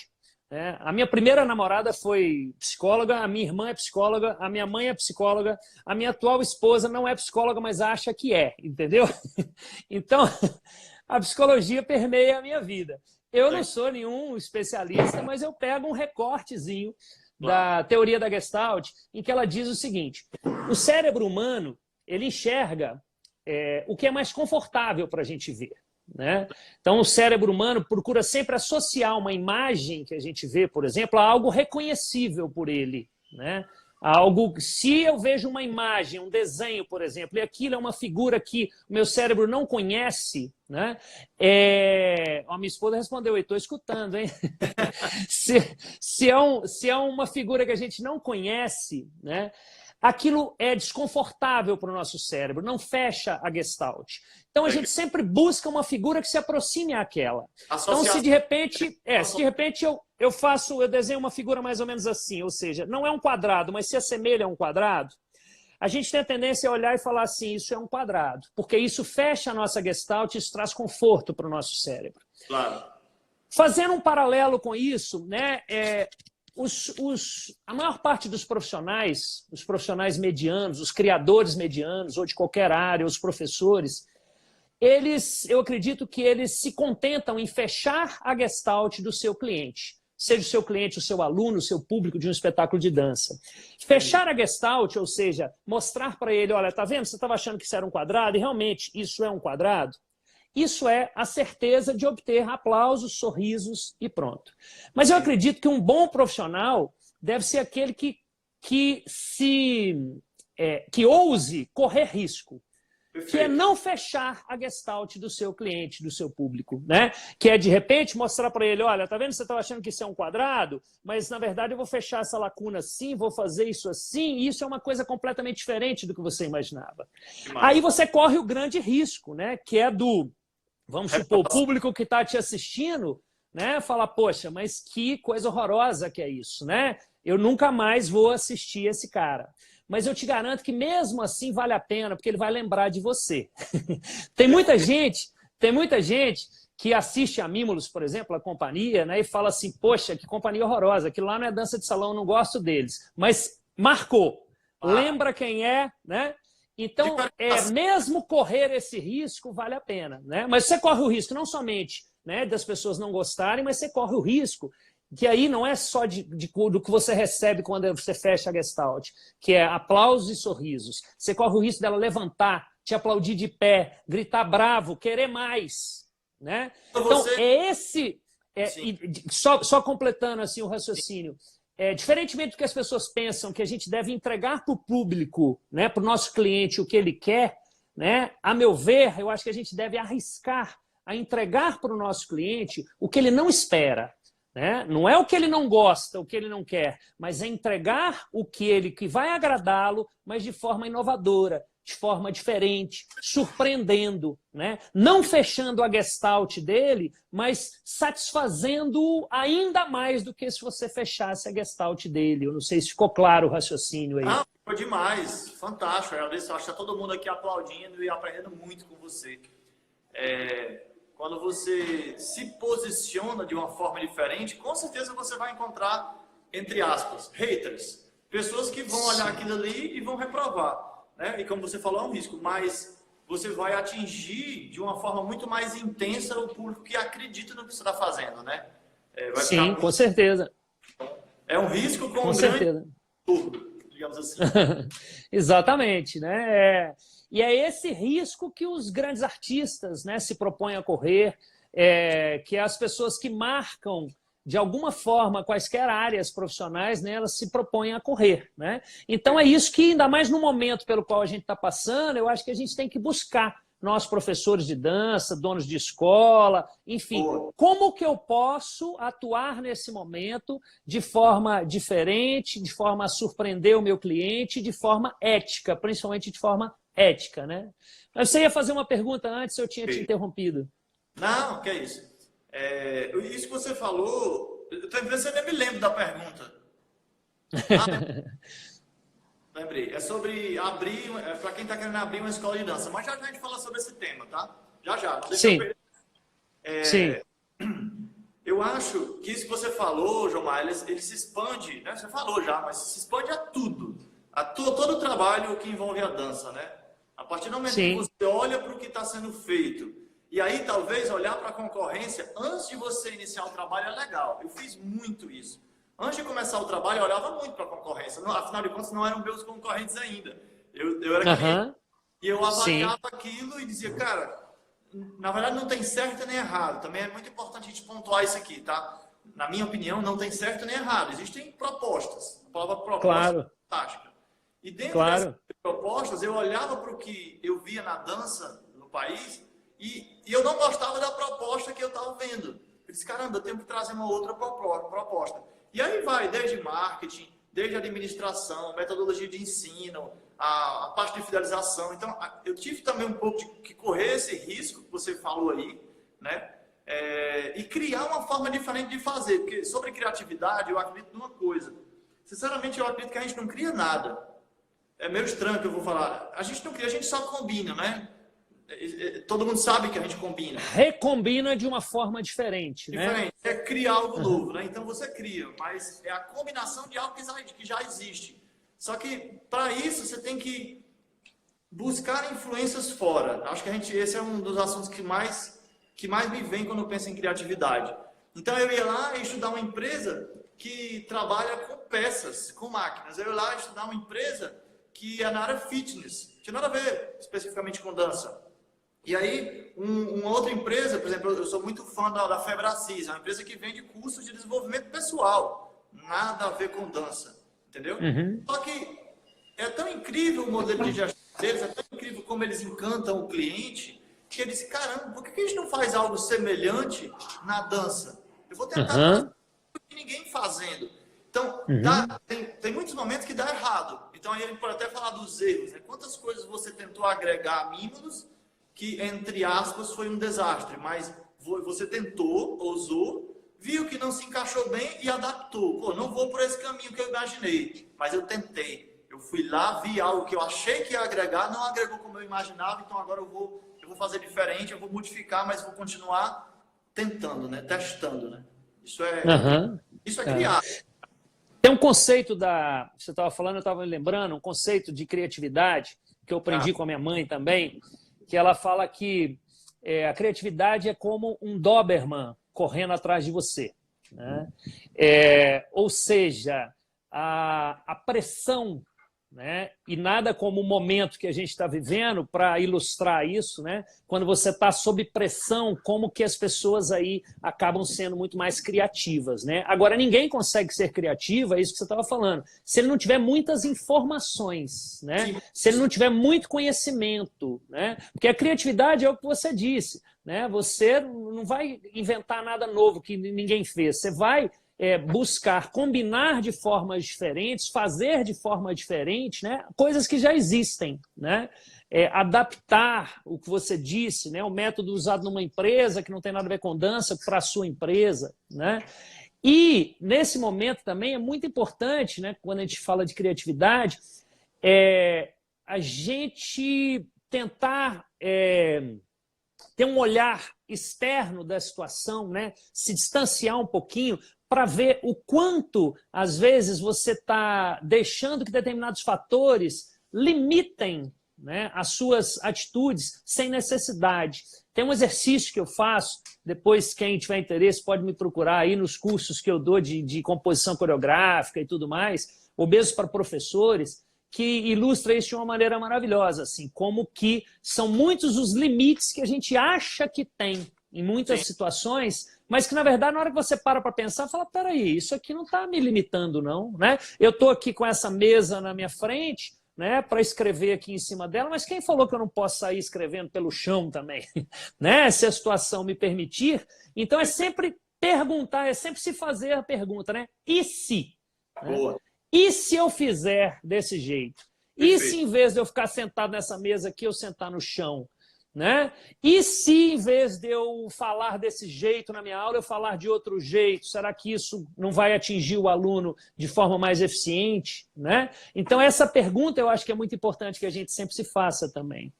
Né? A minha primeira namorada foi psicóloga, a minha irmã é psicóloga, a minha mãe é psicóloga, a minha atual esposa não é psicóloga, mas acha que é, entendeu? Então, a psicologia permeia a minha vida. Eu não sou nenhum especialista, mas eu pego um recortezinho da teoria da Gestalt, em que ela diz o seguinte: o cérebro humano, ele enxerga o que é mais confortável para a gente ver, né? Então, o cérebro humano procura sempre associar uma imagem que a gente vê, por exemplo, a algo reconhecível por ele, né? Algo, se eu vejo uma imagem, um desenho, por exemplo, e aquilo é uma figura que o meu cérebro não conhece, né? Minha esposa respondeu, estou escutando, hein? se é uma figura que a gente não conhece, né? Aquilo é desconfortável para o nosso cérebro, não fecha a Gestalt. Então a gente sempre busca uma figura que se aproxime àquela. Então se de repente eu desenho uma figura mais ou menos assim, ou seja, não é um quadrado, mas se assemelha a um quadrado, a gente tem a tendência a olhar e falar assim, isso é um quadrado, porque isso fecha a nossa Gestalt e isso traz conforto para o nosso cérebro. Claro. Fazendo um paralelo com isso, né, a maior parte dos profissionais, os profissionais medianos, os criadores medianos, ou de qualquer área, os professores, eu acredito que eles se contentam em fechar a Gestalt do seu cliente, seja o seu cliente, o seu aluno, o seu público de um espetáculo de dança. Fechar a Gestalt, ou seja, mostrar para ele, olha, tá vendo? Você estava achando que isso era um quadrado, e realmente isso é um quadrado? Isso é a certeza de obter aplausos, sorrisos e pronto. Mas eu acredito que um bom profissional deve ser aquele que ouse correr risco. Perfeito. Que é não fechar a Gestalt do seu cliente, do seu público, né? Que é, de repente, mostrar para ele, olha, tá vendo? Você estava achando que isso é um quadrado, mas, na verdade, eu vou fechar essa lacuna assim, vou fazer isso assim, e isso é uma coisa completamente diferente do que você imaginava. Aí você corre o grande risco, né? Que é vamos supor, o público que está te assistindo, né? Fala, poxa, mas que coisa horrorosa que é isso, né? Eu nunca mais vou assistir esse cara. Mas eu te garanto que mesmo assim vale a pena, porque ele vai lembrar de você. Tem muita gente que assiste a Mimulus, por exemplo, a companhia, né, e fala assim, poxa, que companhia horrorosa, aquilo lá não é dança de salão, eu não gosto deles. Mas marcou, lembra quem é, né? Então, mesmo correr esse risco, vale a pena, né? Mas você corre o risco não somente, né, das pessoas não gostarem, mas você corre o risco que aí não é só do que você recebe quando você fecha a Gestalt, que é aplausos e sorrisos. Você corre o risco dela levantar, te aplaudir de pé, gritar bravo, querer mais, né? Então, só completando assim o raciocínio, diferentemente do que as pessoas pensam que a gente deve entregar para o público, né, para o nosso cliente o que ele quer, né, a meu ver, eu acho que a gente deve arriscar a entregar para o nosso cliente o que ele não espera. Né? Não é o que ele não gosta, o que ele não quer, mas é entregar o que vai agradá-lo, mas de forma inovadora, de forma diferente, surpreendendo, né? Não fechando a Gestalt dele, mas satisfazendo-o ainda mais do que se você fechasse a Gestalt dele. Eu não sei se ficou claro o raciocínio aí. Ah, ficou demais, fantástico. Eu acho que está todo mundo aqui aplaudindo e aprendendo muito com você. Quando você se posiciona de uma forma diferente, com certeza você vai encontrar, entre aspas, haters. Pessoas que vão olhar aquilo ali e vão reprovar. Né? E como você falou, é um risco, mas você vai atingir de uma forma muito mais intensa o público que acredita no que você está fazendo. Né? Sim, com certeza. É um risco com um certeza. Grande público, digamos assim. Exatamente. Né? E é esse risco que os grandes artistas, né, se propõem a correr, que as pessoas que marcam, de alguma forma, quaisquer áreas profissionais, né, elas se propõem a correr. Né? Então é isso que, ainda mais no momento pelo qual a gente está passando, eu acho que a gente tem que buscar, nós professores de dança, donos de escola, enfim, como que eu posso atuar nesse momento de forma diferente, de forma a surpreender o meu cliente, de forma ética, principalmente de forma ética, né? Mas você ia fazer uma pergunta antes, eu tinha te interrompido. Não, que é isso. Isso que você falou, você nem me lembro da pergunta. Lembrei. É sobre abrir, para quem está querendo abrir uma escola de dança. Mas já a gente fala sobre esse tema, tá? Já. Sim. Sim. Eu acho que isso que você falou, João Maia, ele se expande, né? Você falou já, mas se expande a tudo. Todo o trabalho que envolve a dança, né? A partir do momento que você olha para o que está sendo feito, e aí talvez olhar para a concorrência antes de você iniciar o trabalho é legal. Eu fiz muito isso. Antes de começar o trabalho, eu olhava muito para a concorrência. Afinal de contas, não eram meus concorrentes ainda. Eu era cliente. E eu avaliava aquilo e dizia, cara, na verdade não tem certo nem errado. Também é muito importante a gente pontuar isso aqui, tá? Na minha opinião, não tem certo nem errado. Existem propostas. A palavra proposta é fantástica. E dentro dessas propostas, eu olhava para o que eu via na dança no país e eu não gostava da proposta que eu estava vendo. Eu disse, caramba, eu tenho que trazer uma outra proposta. E aí vai, desde marketing, desde administração, metodologia de ensino, a parte de fidelização. Então, eu tive também um pouco de correr esse risco que você falou aí, né? E criar uma forma diferente de fazer. Porque sobre criatividade, eu acredito numa coisa. Sinceramente, eu acredito que a gente não cria nada. É meio estranho que eu vou falar. A gente não cria, a gente só combina, né? Todo mundo sabe que a gente combina. Recombina de uma forma diferente, né? É criar algo novo, né? Então você cria, mas é a combinação de algo que já existe. Só que para isso você tem que buscar influências fora. Acho que esse é um dos assuntos que mais me vem quando eu penso em criatividade. Então eu ia lá estudar uma empresa que trabalha com peças, com máquinas. Eu ia lá estudar uma empresa que é na área fitness. Não tinha nada a ver especificamente com dança. E aí, uma outra empresa, por exemplo, eu sou muito fã da Febracis, é uma empresa que vende cursos de desenvolvimento pessoal. Nada a ver com dança, entendeu? Só que é tão incrível o modelo de gestão deles, é tão incrível como eles encantam o cliente, que ele disse, caramba, por que a gente não faz algo semelhante na dança? Eu vou tentar fazer ninguém fazendo. Então, tem muitos momentos que dá errado. Então, aí ele pode até falar dos erros. Né? Quantas coisas você tentou agregar mínimos que, entre aspas, foi um desastre. Mas você tentou, ousou, viu que não se encaixou bem e adaptou. Pô, não vou por esse caminho que eu imaginei, mas eu tentei. Eu fui lá, vi algo que eu achei que ia agregar, não agregou como eu imaginava, então agora eu vou fazer diferente, eu vou modificar, mas vou continuar tentando, né? Testando, né? Isso é criar. Tem um conceito você estava falando, eu estava me lembrando, um conceito de criatividade que eu aprendi com a minha mãe também, que ela fala que a criatividade é como um Doberman correndo atrás de você. Né? Ou seja, a pressão, né? E nada como o momento que a gente está vivendo para ilustrar isso, né? Quando você está sob pressão, como que as pessoas aí acabam sendo muito mais criativas, né? Agora, ninguém consegue ser criativo, é isso que você estava falando, se ele não tiver muitas informações, né? Se ele não tiver muito conhecimento, né? Porque a criatividade é o que você disse, né? Você não vai inventar nada novo que ninguém fez, você vai buscar combinar de formas diferentes, fazer de forma diferente, né? Coisas que já existem, né? Adaptar o que você disse, né? O método usado numa empresa que não tem nada a ver com dança para a sua empresa, né? E nesse momento também é muito importante, né? Quando a gente fala de criatividade, a gente tentar ter um olhar externo da situação, né? Se distanciar um pouquinho para ver o quanto, às vezes, você está deixando que determinados fatores limitem, né, as suas atitudes sem necessidade. Tem um exercício que eu faço, depois quem tiver interesse pode me procurar aí nos cursos que eu dou de composição coreográfica e tudo mais, ou mesmo para professores, que ilustra isso de uma maneira maravilhosa, assim, como que são muitos os limites que a gente acha que tem em muitas situações, mas que, na verdade, na hora que você para pensar, fala, peraí, isso aqui não está me limitando, não, né? Eu estou aqui com essa mesa na minha frente, né, para escrever aqui em cima dela, mas quem falou que eu não posso sair escrevendo pelo chão também? Né? Se a situação me permitir. Então, é sempre perguntar, é sempre se fazer a pergunta, né? E se? Né? E se eu fizer desse jeito? E se, em vez de eu ficar sentado nessa mesa aqui, eu sentar no chão? Né? E se, em vez de eu falar desse jeito na minha aula, eu falar de outro jeito, será que isso não vai atingir o aluno de forma mais eficiente? Né? Então, essa pergunta eu acho que é muito importante que a gente sempre se faça também.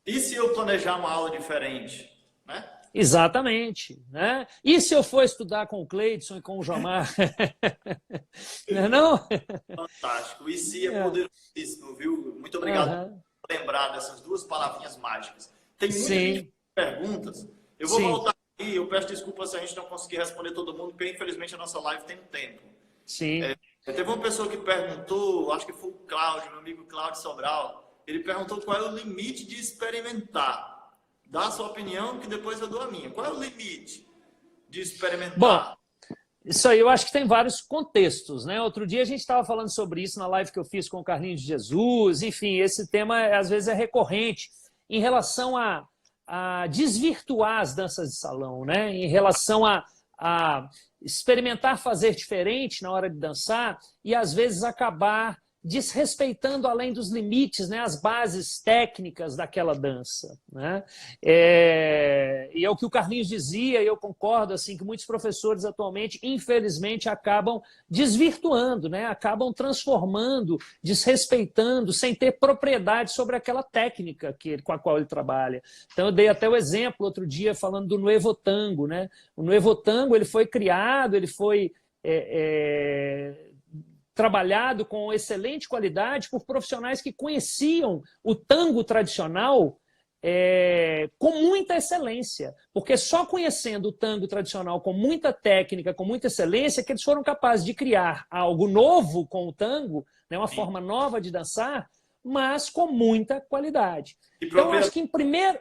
E se eu planejar uma aula diferente? Né? Exatamente. Né? E se eu for estudar com o Cleidson e com o Jomar? Não é não? Fantástico. E se é poderosíssimo, viu? Muito obrigado por lembrar dessas duas palavrinhas mágicas. Tem muitas perguntas. Eu vou voltar aqui. Eu peço desculpas se a gente não conseguir responder todo mundo, porque infelizmente a nossa live tem um tempo. Sim. Teve uma pessoa que perguntou, acho que foi o Cláudio, meu amigo Cláudio Sobral, ele perguntou qual é o limite de experimentar. Dá a sua opinião, que depois eu dou a minha. Qual é o limite de experimentar? Bom, isso aí eu acho que tem vários contextos, né? Outro dia a gente estava falando sobre isso na live que eu fiz com o Carlinhos de Jesus, enfim, esse tema às vezes é recorrente em relação a desvirtuar as danças de salão, né? Em relação a experimentar fazer diferente na hora de dançar e às vezes acabar desrespeitando além dos limites, né, as bases técnicas daquela dança, né? E é o que o Carlinhos dizia, e eu concordo, assim, que muitos professores atualmente, infelizmente, acabam desvirtuando, né? Acabam transformando, desrespeitando, sem ter propriedade sobre aquela técnica com a qual ele trabalha. Então, eu dei até o exemplo outro dia falando do Nuevo Tango, né? O Nuevo Tango, ele foi criado, ele foi trabalhado com excelente qualidade por profissionais que conheciam o tango tradicional com muita excelência, porque só conhecendo o tango tradicional com muita técnica, com muita excelência, que eles foram capazes de criar algo novo com o tango, né, uma forma nova de dançar, mas com muita qualidade. Então, eu acho que em primeiro...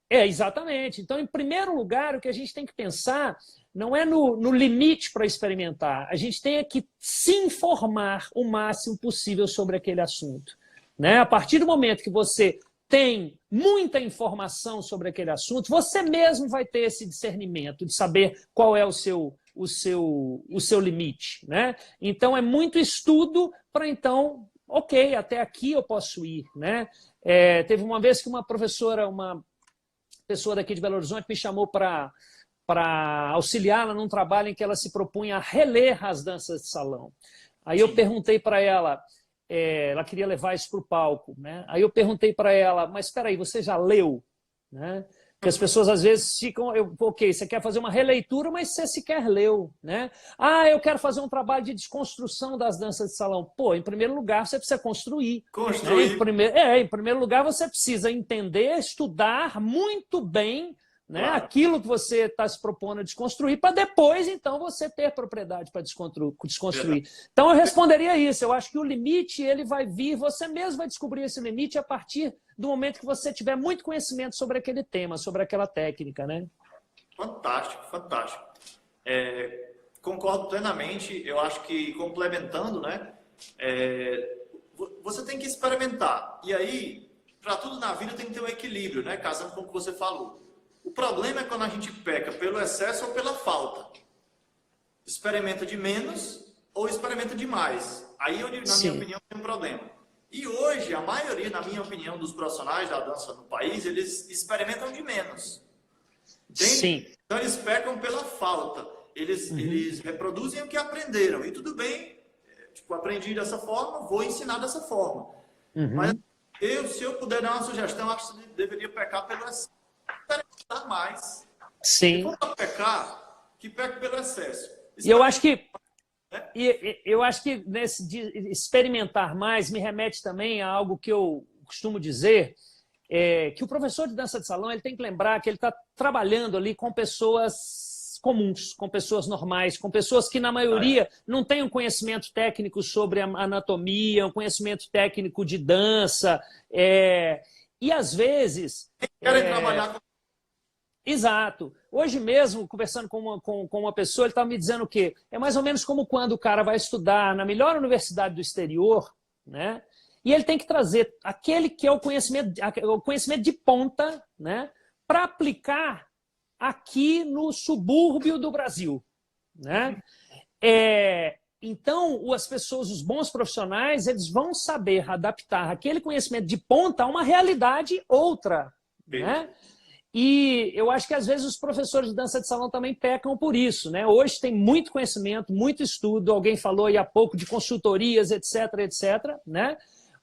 exatamente. Então, em primeiro lugar, o que a gente tem que pensar não é no limite para experimentar. A gente tem que se informar o máximo possível sobre aquele assunto, né? A partir do momento que você tem muita informação sobre aquele assunto, você mesmo vai ter esse discernimento de saber qual é o seu limite, né? Então, é muito estudo para, então, ok, até aqui eu posso ir, né? Teve uma vez que uma professora, uma pessoa daqui de Belo Horizonte me chamou para auxiliá-la num trabalho em que ela se propunha a reler as danças de salão. Aí eu perguntei para ela, ela queria levar isso para o palco, né? Aí eu perguntei para ela, mas espera aí, você já leu? Né? Porque as pessoas às vezes ficam, ok, você quer fazer uma releitura, mas você sequer leu, né? Ah, eu quero fazer um trabalho de desconstrução das danças de salão. Pô, em primeiro lugar, você precisa construir. Construir. Né? Em primeiro lugar, você precisa entender, estudar muito bem, né, claro, aquilo que você está se propondo a desconstruir, para depois, então, você ter propriedade para desconstruir. Então, eu responderia isso. Eu acho que o limite ele vai vir, você mesmo vai descobrir esse limite a partir do momento que você tiver muito conhecimento sobre aquele tema, sobre aquela técnica, né? Fantástico, fantástico. Concordo plenamente. Eu acho que, complementando, né, você tem que experimentar. E aí, para tudo na vida tem que ter um equilíbrio, né? Casando com o que você falou. O problema é quando a gente peca pelo excesso ou pela falta. Experimenta de menos ou experimenta demais. Aí, na minha opinião, tem um problema. E hoje, a maioria, na minha opinião, dos profissionais da dança no país, eles experimentam de menos. Entende? Sim. Então, eles pecam pela falta. Eles reproduzem o que aprenderam. E tudo bem, tipo, aprendi dessa forma, vou ensinar dessa forma. Mas se eu puder dar uma sugestão, acho que você deveria pecar pelo excesso. Experimentar mais. Sim. Se for pecar, que peque pelo excesso. E eu acho que nesse de experimentar mais me remete também a algo que eu costumo dizer, que o professor de dança de salão ele tem que lembrar que ele está trabalhando ali com pessoas comuns, com pessoas normais, com pessoas que, na maioria, não têm um conhecimento técnico sobre a anatomia, um conhecimento técnico de dança, e, às vezes... Querem trabalhar com... Exato. Hoje mesmo, conversando com uma pessoa, ele estava me dizendo o quê? É mais ou menos como quando o cara vai estudar na melhor universidade do exterior, né? E ele tem que trazer aquele que é o conhecimento de ponta, né? Para aplicar aqui no subúrbio do Brasil, né? Então, as pessoas, os bons profissionais, eles vão saber adaptar aquele conhecimento de ponta a uma realidade outra, né? E eu acho que, às vezes, os professores de dança de salão também pecam por isso, né? Hoje tem muito conhecimento, muito estudo, alguém falou aí há pouco de consultorias, etc., etc., né?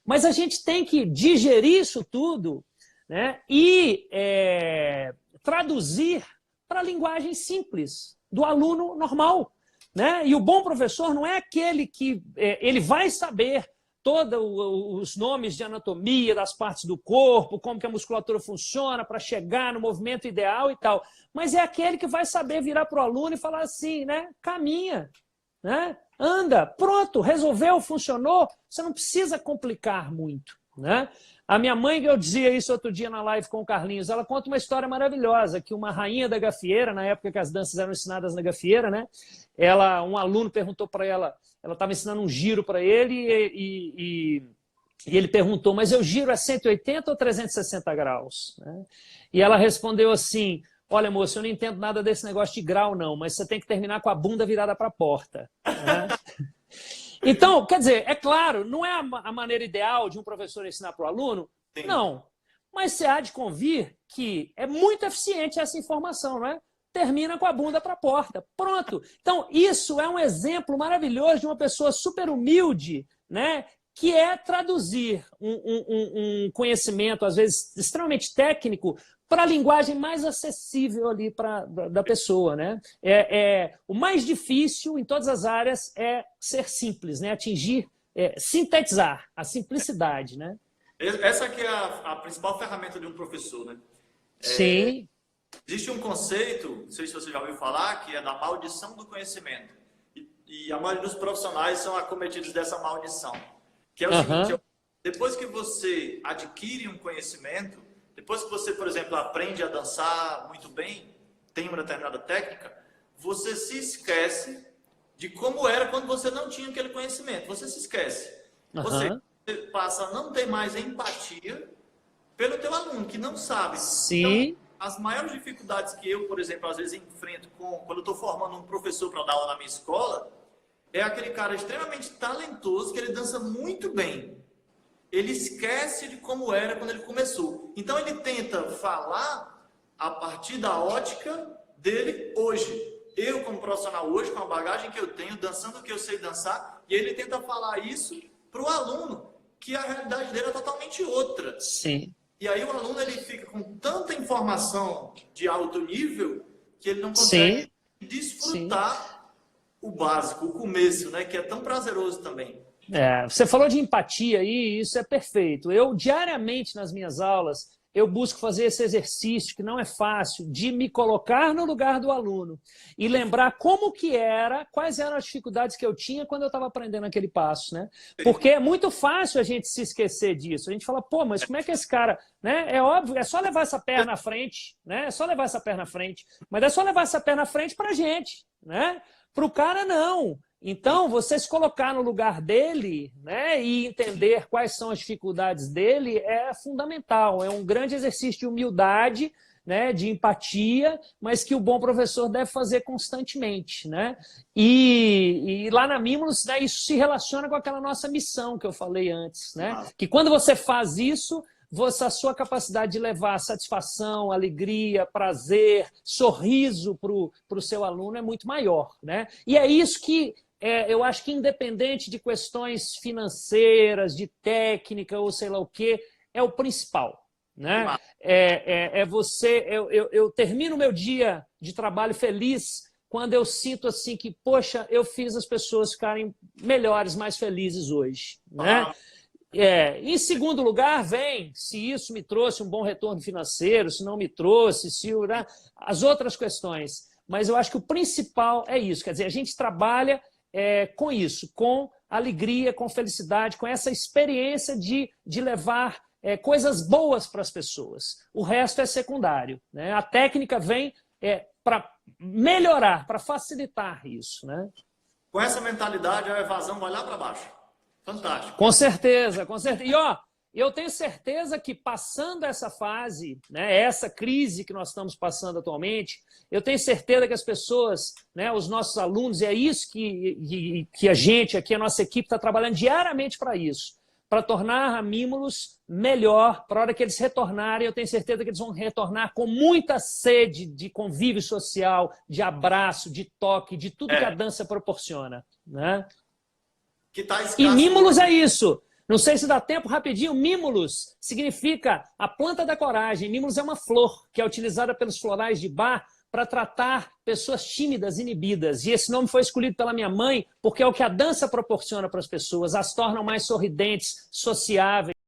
Mas a gente tem que digerir isso tudo, né? E traduzir para a linguagem simples do aluno normal, né? E o bom professor não é aquele que ele vai saber todos os nomes de anatomia, das partes do corpo, como que a musculatura funciona para chegar no movimento ideal e tal. Mas é aquele que vai saber virar para o aluno e falar assim, né? Caminha, né? anda, pronto, resolveu, funcionou, você não precisa complicar muito, né? A minha mãe, eu dizia isso outro dia na live com o Carlinhos, ela conta uma história maravilhosa, que uma rainha da gafieira, na época que as danças eram ensinadas na gafieira, né? Um aluno perguntou para ela estava ensinando um giro para ele e ele perguntou, mas eu giro a 180 ou 360 graus? Né? E ela respondeu assim, olha, moço, eu não entendo nada desse negócio de grau, não, mas você tem que terminar com a bunda virada para a porta. Né? Então, quer dizer, é claro, não é a maneira ideal de um professor ensinar para o aluno? Sim. Não. Mas você há de convir que é muito eficiente essa informação, não é? Termina com a bunda para a porta. Pronto. Então, isso é um exemplo maravilhoso de uma pessoa super humilde, né? Que é traduzir um conhecimento, às vezes, extremamente técnico, para a linguagem mais acessível ali da pessoa, né? O mais difícil em todas as áreas é ser simples, né? Atingir, sintetizar, a simplicidade, né? Essa aqui é a principal ferramenta de um professor, né? Sim. Existe um conceito, não sei se você já ouviu falar, que é da maldição do conhecimento. E a maioria dos profissionais são acometidos dessa maldição. Que é o seguinte, depois que você adquire um conhecimento, depois que você, por exemplo, aprende a dançar muito bem, tem uma determinada técnica, você se esquece de como era quando você não tinha aquele conhecimento. Você se esquece. Você passa a não ter mais empatia pelo teu aluno, que não sabe. Sim. Então, as maiores dificuldades que eu, por exemplo, às vezes enfrento quando eu estou formando um professor para dar aula na minha escola, é aquele cara extremamente talentoso, que ele dança muito bem. Ele esquece de como era quando ele começou. Então ele tenta falar a partir da ótica dele hoje. Eu, como profissional hoje, com a bagagem que eu tenho, dançando o que eu sei dançar, e ele tenta falar isso para o aluno, que a realidade dele é totalmente outra. Sim. E aí o aluno ele fica com tanta informação de alto nível que ele não consegue desfrutar o básico, o começo, né? Que é tão prazeroso também. Você falou de empatia aí, isso é perfeito. Eu, diariamente, nas minhas aulas, eu busco fazer esse exercício, que não é fácil, de me colocar no lugar do aluno e lembrar como que era, quais eram as dificuldades que eu tinha quando eu estava aprendendo aquele passo, né? Porque é muito fácil a gente se esquecer disso. A gente fala, pô, mas como é que esse cara... Né? É óbvio, é só levar essa perna à frente, né? É só levar essa perna à frente. Mas é só levar essa perna à frente para a gente, né? Para o cara, não. Então, você se colocar no lugar dele, né, e entender quais são as dificuldades dele é fundamental. É um grande exercício de humildade, né, de empatia, mas que o bom professor deve fazer constantemente. Né? E lá na Mimulus, né, isso se relaciona com aquela nossa missão que eu falei antes. Né? Que quando você faz isso, a sua capacidade de levar satisfação, alegria, prazer, sorriso para o seu aluno é muito maior. Né? E é isso que eu acho que independente de questões financeiras, de técnica ou sei lá o quê, é o principal. Né? Eu termino o meu dia de trabalho feliz quando eu sinto assim que, poxa, eu fiz as pessoas ficarem melhores, mais felizes hoje. Né? Em segundo lugar, vem se isso me trouxe um bom retorno financeiro, se não me trouxe, né? As outras questões. Mas eu acho que o principal é isso. Quer dizer, a gente trabalha com isso, com alegria, com felicidade, com essa experiência de levar coisas boas para as pessoas. O resto é secundário. Né? A técnica vem para melhorar, para facilitar isso. Né? Com essa mentalidade, a evasão vai lá para baixo. Fantástico. Com certeza, com certeza. E eu tenho certeza que passando essa fase, né, essa crise que nós estamos passando atualmente, eu tenho certeza que as pessoas, né, os nossos alunos, e é isso que a gente aqui, a nossa equipe está trabalhando diariamente para isso, para tornar a Mimulus melhor, para a hora que eles retornarem, eu tenho certeza que eles vão retornar com muita sede de convívio social, de abraço, de toque, de tudo que a dança proporciona. Né? E Mimulus é isso. Não sei se dá tempo rapidinho. Mimulus significa a planta da coragem. Mimulus é uma flor que é utilizada pelos florais de Bach para tratar pessoas tímidas, inibidas. E esse nome foi escolhido pela minha mãe porque é o que a dança proporciona para as pessoas. As tornam mais sorridentes, sociáveis.